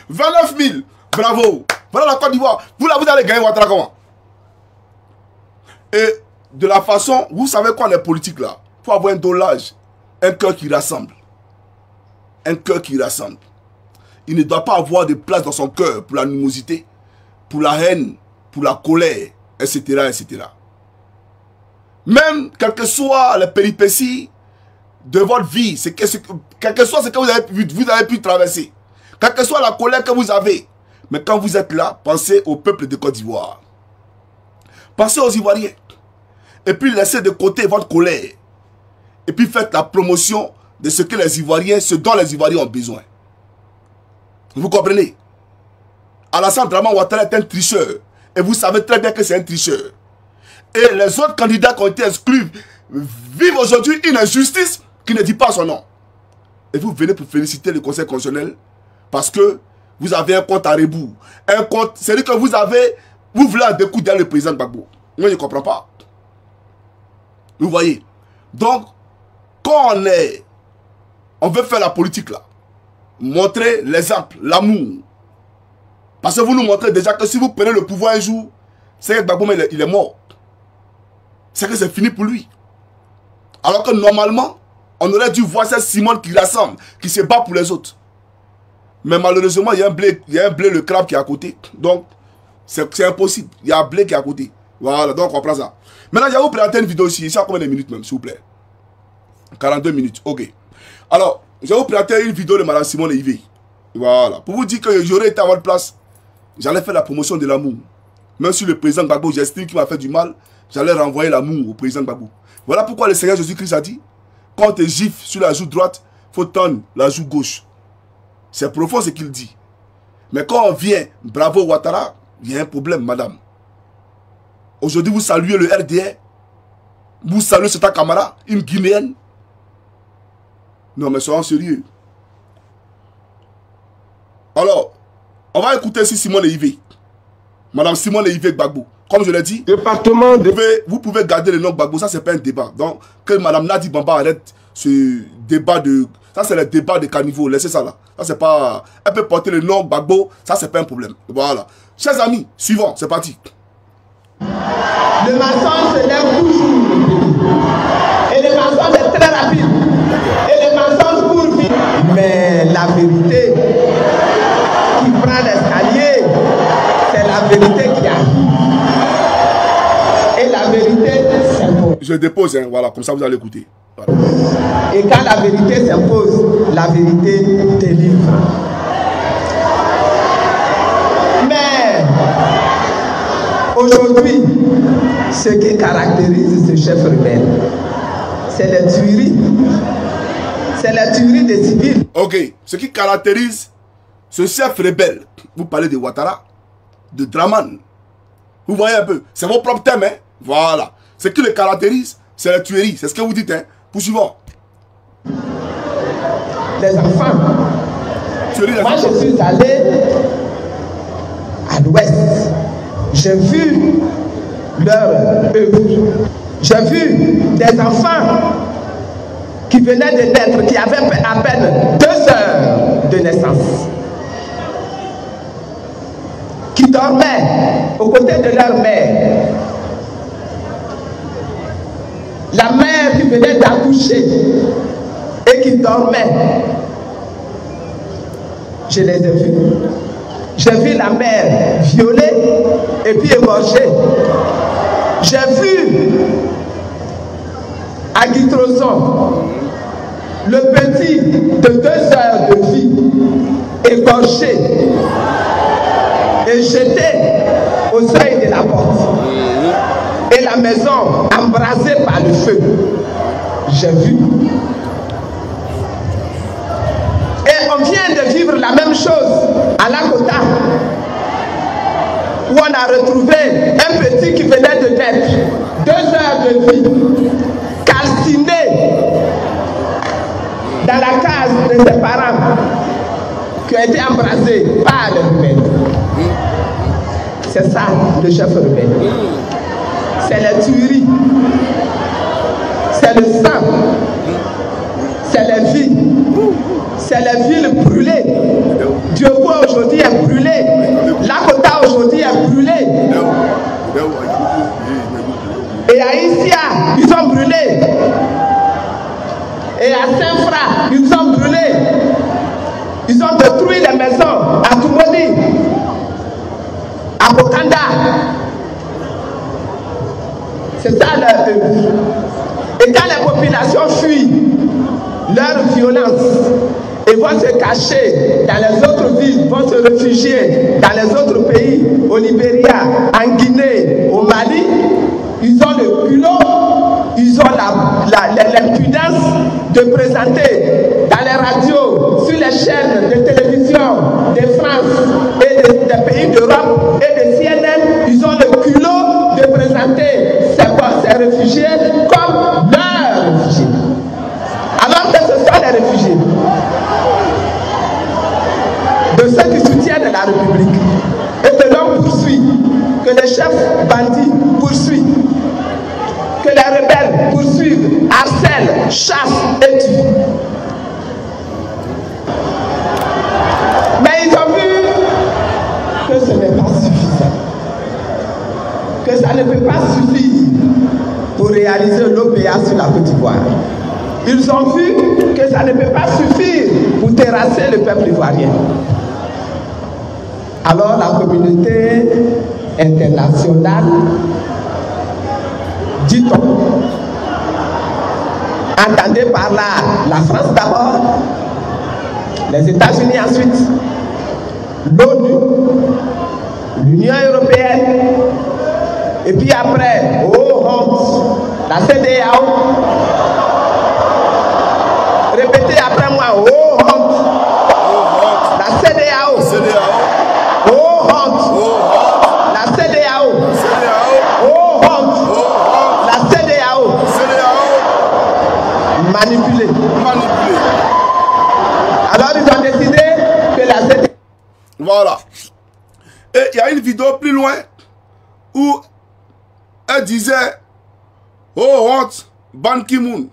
29 000. Bravo. Voilà la Côte d'Ivoire. Vous allez gagner Ouattara comment? Et de la façon, vous savez quoi les politiques là? Il faut avoir un dosage, un cœur qui rassemble. Un cœur qui rassemble. Il ne doit pas avoir de place dans son cœur pour l'animosité, pour la haine, pour la colère, etc. etc. Même, quelles que soient les péripéties de votre vie, quel que soit ce que vous avez pu traverser, quelle que soit la colère que vous avez, mais quand vous êtes là, pensez au peuple de Côte d'Ivoire. Pensez aux Ivoiriens. Et puis laissez de côté votre colère. Et puis faites la promotion de ce que les Ivoiriens, ce dont les Ivoiriens ont besoin. Vous comprenez? Alassane Draman Ouattara est un tricheur. Et vous savez très bien que c'est un tricheur. Et les autres candidats qui ont été exclus vivent aujourd'hui une injustice qui ne dit pas son nom. Et vous venez pour féliciter le Conseil constitutionnel parce que vous avez un compte à rebours. Un compte, c'est-à-dire que vous voulez en découdre le président Gbagbo. Moi, je ne comprends pas. Vous voyez? Donc, quand on veut faire la politique là, montrer l'exemple, l'amour. Parce que vous nous montrez déjà que si vous prenez le pouvoir un jour, c'est que Gbagbo il est mort. C'est que c'est fini pour lui. Alors que normalement, on aurait dû voir cette Simone qui rassemble, qui se bat pour les autres. Mais malheureusement, il y a un blé le crabe qui est à côté. Donc, c'est impossible. Il y a un blé qui est à côté. Voilà, donc on prend ça. Maintenant, je vais vous présenter une vidéo ici. Ici, à combien de minutes même, s'il vous plaît? 42 minutes, ok. Alors, je vais vous présenter une vidéo de Mme Simone Ivé. Voilà. Pour vous dire que j'aurais été à votre place, j'allais faire la promotion de l'amour. Même si le président Gbagbo, j'estime qu'il m'a fait du mal, j'allais renvoyer l'amour au président Gbagbo. Voilà pourquoi le Seigneur Jésus-Christ a dit, quand on te gifle sur la joue droite, il faut tendre la joue gauche. C'est profond ce qu'il dit. Mais quand on vient, bravo Ouattara, il y a un problème, madame. Aujourd'hui, vous saluez le RDR. Vous saluez Seta Camara, une Guinéenne. Non, mais soyons sérieux. Alors, on va écouter ici Simone Ivé. Madame Simone Ivé Gbagbo. Comme je l'ai dit, département de... vous pouvez garder le nom Gbagbo. Ça, c'est pas un débat. Donc, que Madame Nadi Bamba arrête ce débat de... Ça, c'est le débat de caniveau. Laissez ça là. Ça, c'est pas... Elle peut porter le nom Gbagbo. Ça, c'est pas un problème. Voilà. Chers amis, suivant. C'est parti. Le mensonge se lève toujours. Et le mensonge est très rapide. Et le mensonge court vite. Mais la vérité qui prend l'escalier, c'est la vérité qui arrive. Et la vérité s'impose. Je dépose, hein, voilà, comme ça vous allez écouter. Voilà. Et quand la vérité s'impose, la vérité délivre. Mais aujourd'hui, ce qui caractérise ce chef rebelle, c'est la tuerie. C'est la tuerie des civils. Ok, ce qui caractérise ce chef rebelle, vous parlez de Ouattara, de Draman. Vous voyez un peu, c'est vos propres thèmes, hein? Voilà. Ce qui le caractérise, c'est la tuerie. C'est ce que vous dites, hein? Poursuivons. Les enfants. Tuerie des Moi, enfants. je suis allé à l'ouest. J'ai vu leur œuvre. J'ai vu des enfants qui venaient de naître, qui avaient à peine 2 heures de naissance, qui dormaient aux côtés de leur mère. La mère qui venait d'accoucher et qui dormait. Je les ai vus. J'ai vu la mère violée et puis égorgée. J'ai vu à Guitroson le petit de 2 heures de vie égorgé et jeté au seuil de la porte. Et la maison embrasée par le feu. J'ai vu. Et on vient de vivre la même chose à Lakota, où on a retrouvé un petit qui venait de naître, 2 heures de vie, calciné dans la case de ses parents, qui a été embrasé par les rebelles. C'est ça le chef rebelle. C'est la tuerie, c'est le sang, c'est la vie, c'est la ville brûlée. Diogo aujourd'hui est brûlé, Lakota aujourd'hui est brûlé. Et à Issia, ils ont brûlé. Et à Saint-Fra, ils ont brûlé. Ils ont détruit les maisons à Tumoni, à Bokanda. C'est ça leur œuvre. Et quand les populations fuient leur violence et vont se cacher dans les autres villes, vont se réfugier dans les autres pays, au Libéria, en Guinée, au Mali, ils ont le culot, ils ont l'impudence de présenter dans les radios, sur les chaînes de télévision de France et des pays d'Europe et de CNN, ils ont le culot de présenter ces réfugiés comme leurs réfugiés. Alors que ce sont les réfugiés de ceux qui soutiennent la République et que l'on poursuit, que les chefs bandits poursuivent, que les rebelles poursuivent, harcèlent, chassent et tuent. Mais ils ont vu que ce n'est pas suffisant, que ça ne peut pas suffire pour réaliser l'OPA sur la Côte d'Ivoire. Ils ont vu que ça ne peut pas suffire pour terrasser le peuple ivoirien. Alors la communauté internationale, dit-on, entendez par là la France d'abord, les États-Unis ensuite, l'ONU, l'Union européenne, et puis après, oh honte, la CEDEAO. Répétez après moi, oh honte, la CEDEAO. Oh honte, la CEDEAO. Oh honte, la CEDEAO. Manipulé. Alors ils ont décidé que la CEDEAO. Voilà. Et il y a une vidéo plus loin où elle disait oh honte Ban Ki-moon,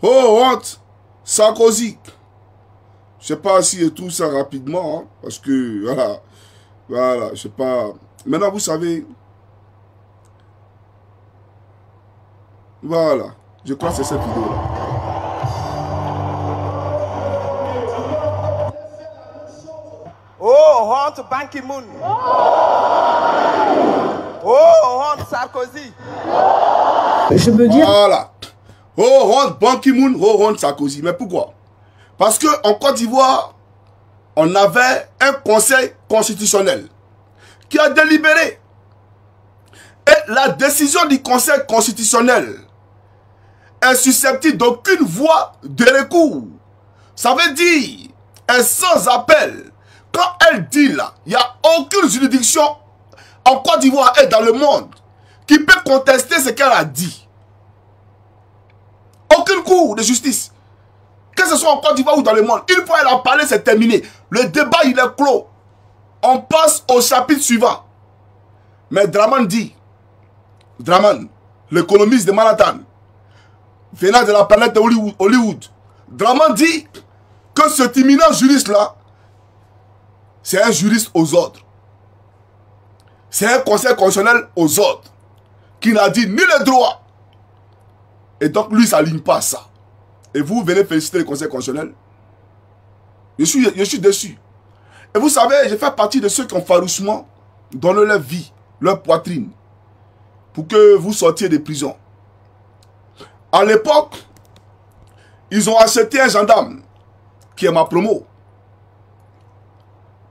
oh honte Sarkozy. Je sais pas si tout ça rapidement, hein, parce que voilà, je sais pas. Maintenant vous savez, voilà, je crois que c'est cette vidéo là. Oh honte Ban Ki-moon. Oh honte Sarkozy. Je veux dire. Voilà. Oh honte Ban Ki-moon, oh honte Sarkozy. Mais pourquoi? Parce qu'en Côte d'Ivoire, on avait un conseil constitutionnel qui a délibéré. Et la décision du conseil constitutionnel est susceptible d'aucune voie de recours. Ça veut dire, elle est sans appel. Quand elle dit là, il n'y a aucune juridiction en Côte d'Ivoire et dans le monde qui peut contester ce qu'elle a dit. Aucune cour de justice. Que ce soit en Côte d'Ivoire ou dans le monde. Une fois elle a parlé, c'est terminé. Le débat, il est clos. On passe au chapitre suivant. Mais Draman dit, Draman, l'économiste de Manhattan, venant de la planète Hollywood, Draman dit que cet imminent juriste-là, c'est un juriste aux ordres. C'est un conseil constitutionnel aux ordres, qui n'a dit ni le droit. Et donc lui, ça n'aligne pas ça. Et vous venez féliciter le conseil constitutionnel. Je suis déçu. Et vous savez, je fais partie de ceux qui ont farouchement donné leur vie, leur poitrine, pour que vous sortiez des prisons. À l'époque, ils ont acheté un gendarme, qui est ma promo,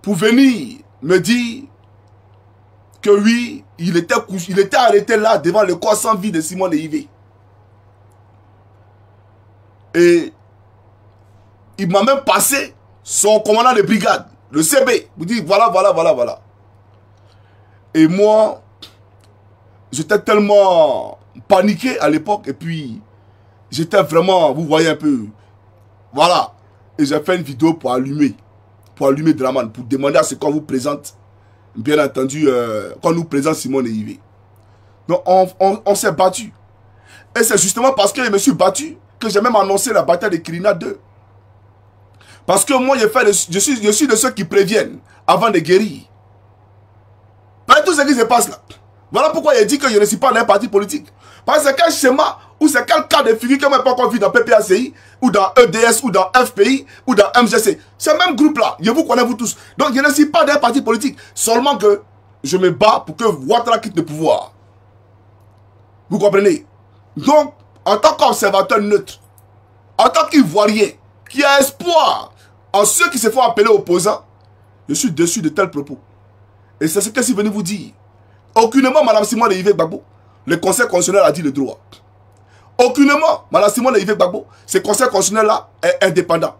pour venir me dire que oui, il était arrêté là devant le corps sans vie de Simon Léivé. Et il m'a même passé son commandant de brigade, le CB. Vous dites voilà. Et moi, j'étais tellement paniqué à l'époque. Et puis, j'étais vraiment, vous voyez un peu. Voilà. Et j'ai fait une vidéo pour allumer Draman, pour demander à ce qu'on vous présente, bien entendu, qu'on nous présente Simon Léivé. Donc, on s'est battu. Et c'est justement parce que je me suis battu que j'ai même annoncé la bataille de Kirina 2. Parce que moi, je suis de ceux qui préviennent avant de guérir. Pas tout ce qui se passe là. Voilà pourquoi il dit que je ne suis pas dans un parti politique. Parce que c'est quel schéma ou c'est quel cas de figure que moi pas encore vu dans PPACI, ou dans EDS, ou dans FPI, ou dans MGC. C'est le même groupe là. Je vous connais vous tous. Donc je ne suis pas dans un parti politique. Seulement que je me bats pour que Ouattara quitte le pouvoir. Vous comprenez? Donc, en tant qu'observateur neutre, en tant qu'Ivoirien, qui a espoir en ceux qui se font appeler opposants, je suis déçu de tels propos. Et c'est ce que je suis venu vous dire. Aucunement, Mme Simon Léivé Gbagbo, le conseil constitutionnel a dit le droit. Aucunement, Mme Simon Léivé Gbagbo, ce conseil constitutionnel-là est indépendant.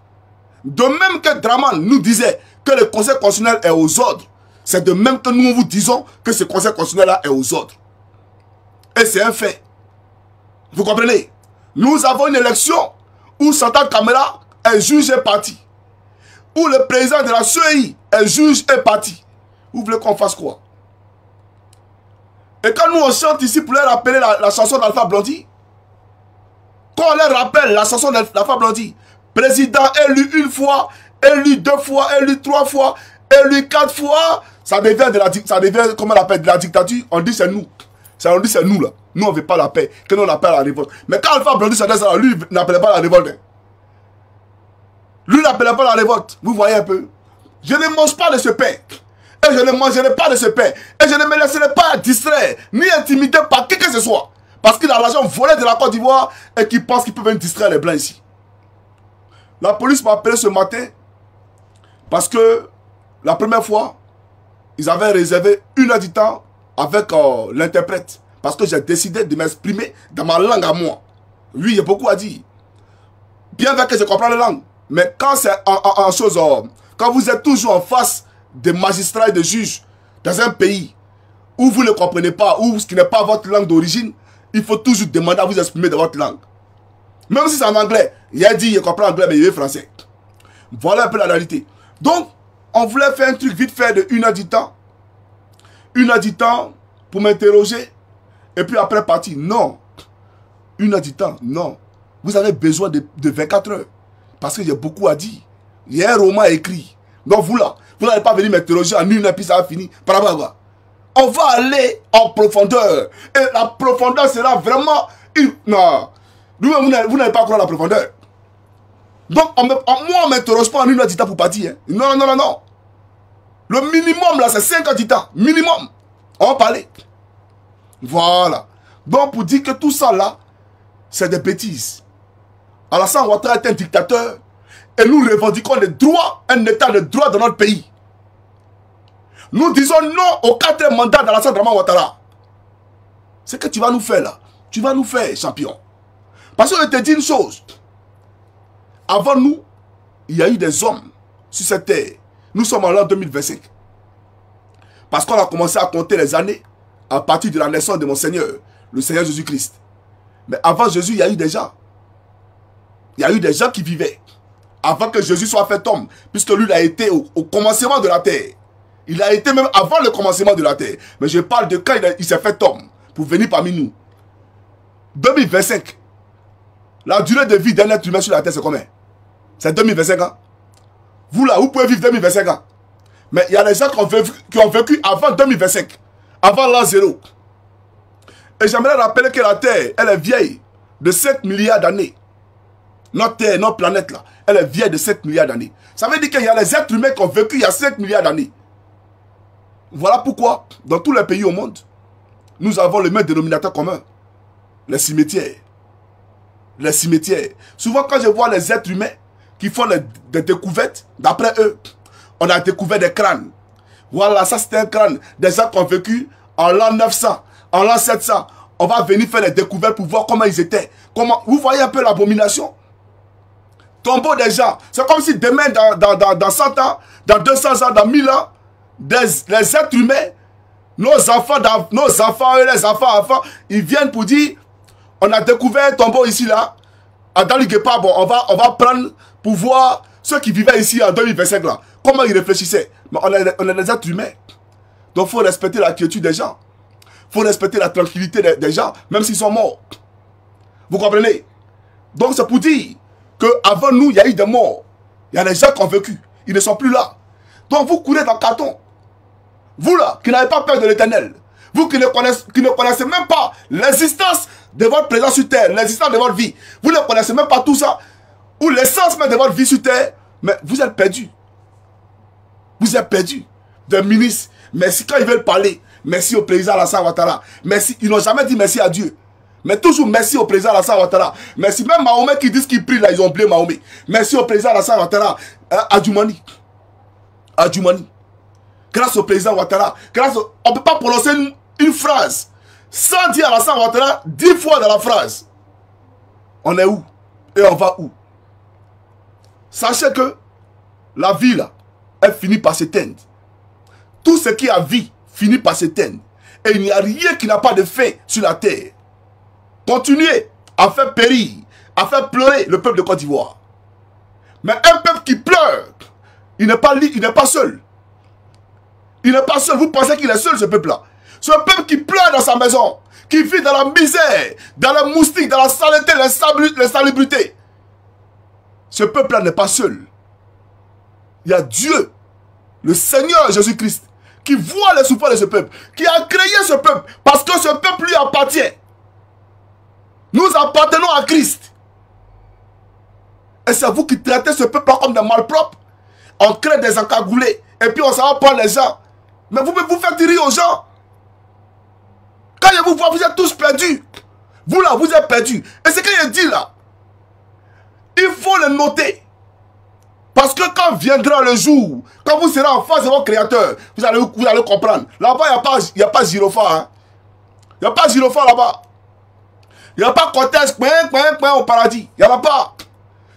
De même que Draman nous disait que le conseil constitutionnel est aux ordres, c'est de même que nous vous disons que ce conseil constitutionnel-là est aux ordres. Et c'est un fait. Vous comprenez? Nous avons une élection où Santa Kamara est juge et parti. Où le président de la CEI est juge et parti. Vous voulez qu'on fasse quoi? Et quand nous on chante ici pour leur rappeler la chanson d'Alpha Blondy, quand on leur rappelle la chanson d'Alpha Blondy, président élu une fois, élu deux fois, élu trois fois, élu quatre fois, ça devient comment on appelle, de la dictature. On dit c'est nous. On dit c'est nous là. Nous on ne veut pas la paix, que nous on appelle la révolte. Mais quand Alpha Blondy s'adresse à lui, il n'appelait pas la révolte. Lui n'appelait pas la révolte. Vous voyez un peu. Je ne mange pas de ce pain. Et je ne mangerai pas de ce pain. Et je ne me laisserai pas distraire, ni intimider par qui que ce soit. Parce qu'il a l'argent volé de la Côte d'Ivoire et qu'il pense qu'il peut venir distraire les Blancs ici. La police m'a appelé ce matin parce que la première fois, ils avaient réservé 1 heure du temps avec l'interprète. Parce que j'ai décidé de m'exprimer dans ma langue à moi. Oui, il y a beaucoup à dire. Bien vrai que je comprends la langue. Mais quand c'est en chose, quand vous êtes toujours en face des magistrats et des juges dans un pays où vous ne comprenez pas, ou ce qui n'est pas votre langue d'origine, il faut toujours demander à vous exprimer dans votre langue. Même si c'est en anglais. Il a dit, il comprend anglais, mais il est français. Voilà un peu la réalité. Donc, on voulait faire un truc vite fait de 1 heure du temps. 1 heure du temps pour m'interroger. Et puis après partir. Non. 1 heure du temps, non. Vous avez besoin de 24 heures. Parce que j'ai beaucoup à dire. Il y a un roman écrit. Donc vous là, vous n'allez pas venir m'interroger en 1 heure puis ça va finir. On va aller en profondeur. Et la profondeur sera vraiment... Non. Vous n'allez pas croire la profondeur. Donc moi on ne m'interroge pas en 1 heure du temps pour partir. Hein. Non, non, non, non. Le minimum là c'est 5 heures du temps. Minimum. On va parler. Voilà. Donc pour dire que tout ça là, c'est des bêtises. Alassane Ouattara est un dictateur et nous revendiquons les droits, un état de droit dans notre pays. Nous disons non au 4e mandat d'Alassane Ouattara. C'est que tu vas nous faire là. Tu vas nous faire, champion. Parce que je te dis une chose. Avant nous, il y a eu des hommes sur cette terre. Nous sommes en l'an 2025. Parce qu'on a commencé à compter les années à partir de la naissance de mon Seigneur, le Seigneur Jésus-Christ. Mais avant Jésus, il y a eu des gens. Il y a eu des gens qui vivaient. Avant que Jésus soit fait homme. Puisque lui, il a été au commencement de la terre. Il a été même avant le commencement de la terre. Mais je parle de quand il s'est fait homme pour venir parmi nous. 2025. La durée de vie d'un être humain sur la terre, c'est combien? C'est 2025 ans. Vous là, vous pouvez vivre 2025 ans. Mais il y a des gens qui ont vécu avant 2025. Avant l'an 0. Et j'aimerais rappeler que la terre, elle est vieille de 7 milliards d'années. Notre terre, notre planète là, elle est vieille de 7 milliards d'années. Ça veut dire qu'il y a des êtres humains qui ont vécu il y a 5 milliards d'années. Voilà pourquoi, dans tous les pays au monde, nous avons le même dénominateur commun. Les cimetières. Les cimetières. Souvent, quand je vois les êtres humains qui font des découvertes, d'après eux, on a découvert des crânes. Voilà, ça c'était un crâne. Des gens qui ont vécu en l'an 900, en l'an 700. On va venir faire les découvertes pour voir comment ils étaient. Comment, vous voyez un peu l'abomination? Tombeau des gens. C'est comme si demain, dans 100 ans, dans 200 ans, dans 1000 ans, les êtres humains, nos enfants et les enfants, ils viennent pour dire, on a découvert un tombeau ici, là, dans le Guépard, bon, on va prendre pour voir ceux qui vivaient ici en 2025, là, comment ils réfléchissaient. Mais on est des êtres humains. Donc, il faut respecter la quiétude des gens. Il faut respecter la tranquillité des gens, même s'ils sont morts. Vous comprenez? Donc, c'est pour dire qu'avant nous, il y a eu des morts. Il y a des gens qui ont vécu. Ils ne sont plus là. Donc, vous courez dans le carton. Vous là, qui n'avez pas peur de l'Éternel. Vous qui ne connaissez même pas l'existence de votre présence sur terre, l'existence de votre vie. Vous ne connaissez même pas tout ça. Ou l'essence même de votre vie sur terre. Mais vous êtes perdus. Vous êtes perdus. Des ministres, merci quand ils veulent parler. Merci au président Alassane Ouattara. Merci. Ils n'ont jamais dit merci à Dieu. Mais toujours merci au président Alassane Ouattara. Merci. Même Mahomet qui disent qu'il prie là, ils ont oublié Mahomet. Merci au président Alassane Ouattara. Adjoumani. Adjoumani. Grâce au président Ouattara. On ne peut pas prononcer une phrase sans dire Alassane Ouattara 10 fois dans la phrase. On est où? Et on va où? Sachez que la vie là, elle finit par s'éteindre. Tout ce qui a vie finit par s'éteindre. Et il n'y a rien qui n'a pas de fin sur la terre. Continuez à faire périr, à faire pleurer le peuple de Côte d'Ivoire. Mais un peuple qui pleure, il n'est pas seul. Il n'est pas seul. Vous pensez qu'il est seul, ce peuple-là? Ce peuple qui pleure dans sa maison, qui vit dans la misère, dans les moustiques, dans la saleté, les salubrités. Ce peuple-là n'est pas seul. Il y a Dieu, le Seigneur Jésus-Christ, qui voit les souffrances de ce peuple, qui a créé ce peuple, parce que ce peuple lui appartient. Nous appartenons à Christ. Et c'est vous qui traitez ce peuple comme des malpropres. On crée des encagoulés, et puis on s'en va prendre les gens. Mais vous faites rire aux gens. Quand je vous vois, vous êtes tous perdus. Vous là, vous êtes perdus. Et ce qu'il dit là, il faut le noter. Parce que quand viendra le jour, quand vous serez en face de votre créateur, vous allez comprendre. Là-bas, il n'y a pas gyrophare. Hein? Il n'y a pas gyrophare là-bas. Il n'y a pas cortège au paradis. Il n'y en a pas.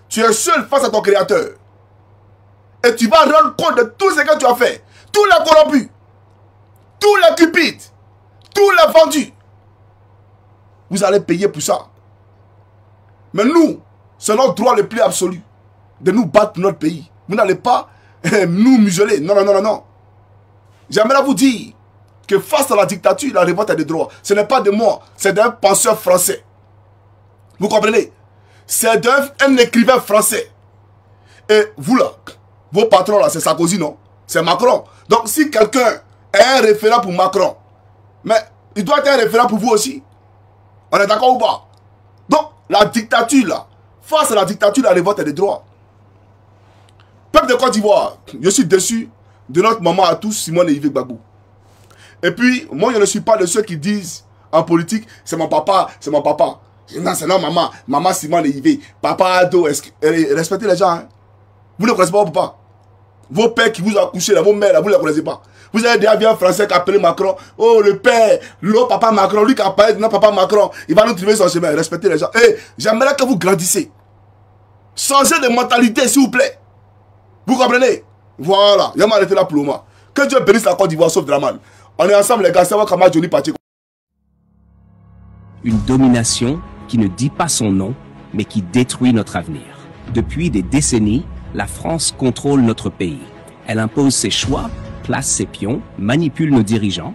Tu es seul face à ton créateur. Et tu vas rendre compte de tout ce que tu as fait. Tous les corrompus. Tous les cupides. Tous les vendus. Vous allez payer pour ça. Mais nous, c'est notre droit le plus absolu de nous battre pour notre pays. Vous n'allez pas nous museler. Non, non, non, non, non. J'aimerais vous dire que face à la dictature, la révolte est de droit. Ce n'est pas de moi, c'est d'un penseur français. Vous comprenez? C'est d'un écrivain français. Et vous là, vos patrons là, c'est Sarkozy, non? C'est Macron. Donc si quelqu'un est un référent pour Macron, mais il doit être un référent pour vous aussi. On est d'accord ou pas? Donc la dictature là, face à la dictature, la révolte est de droit. Peuple de Côte d'Ivoire, je suis déçu de notre maman à tous, Simone et Yves Gbagbo. Et puis, moi je ne suis pas de ceux qui disent en politique, c'est mon papa, c'est mon papa. Non, c'est non maman, maman Simone et Yves. Papa Ado, respectez les gens. Hein? Vous ne connaissez pas vos papas. Vos pères qui vous ont accouché, là, vos mères, là, vous ne les connaissez pas. Vous avez déjà vu un Français qui a appelé Macron. Oh, le père, le papa Macron, lui qui a appelé notre papa Macron. Il va nous trouver son chemin. Respectez les gens. Et j'aimerais que vous grandissez. Changez de mentalité, s'il vous plaît. Vous comprenez? Voilà. Je vais m'arrêter là pour le moment. Que Dieu bénisse la Côte d'Ivoire, sauf Draman. On est ensemble, les gars. C'est moi, Kama Johnny Pacheco. Une domination qui ne dit pas son nom, mais qui détruit notre avenir. Depuis des décennies, la France contrôle notre pays. Elle impose ses choix place ses pions, manipule nos dirigeants.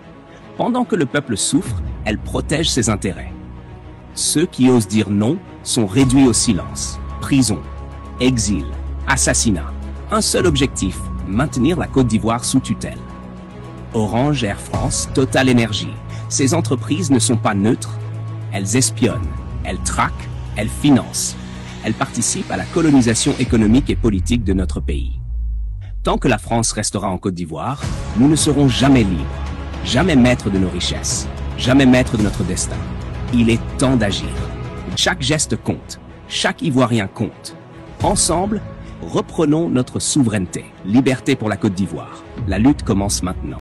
Pendant que le peuple souffre, elle protège ses intérêts. Ceux qui osent dire non sont réduits au silence. Prison, exil, assassinat. Un seul objectif, maintenir la Côte d'Ivoire sous tutelle. Orange, Air France, Total Energy. Ces entreprises ne sont pas neutres. Elles espionnent, elles traquent, elles financent. Elles participent à la colonisation économique et politique de notre pays. Tant que la France restera en Côte d'Ivoire, nous ne serons jamais libres, jamais maîtres de nos richesses, jamais maîtres de notre destin. Il est temps d'agir. Chaque geste compte, chaque Ivoirien compte. Ensemble, reprenons notre souveraineté. Liberté pour la Côte d'Ivoire. La lutte commence maintenant.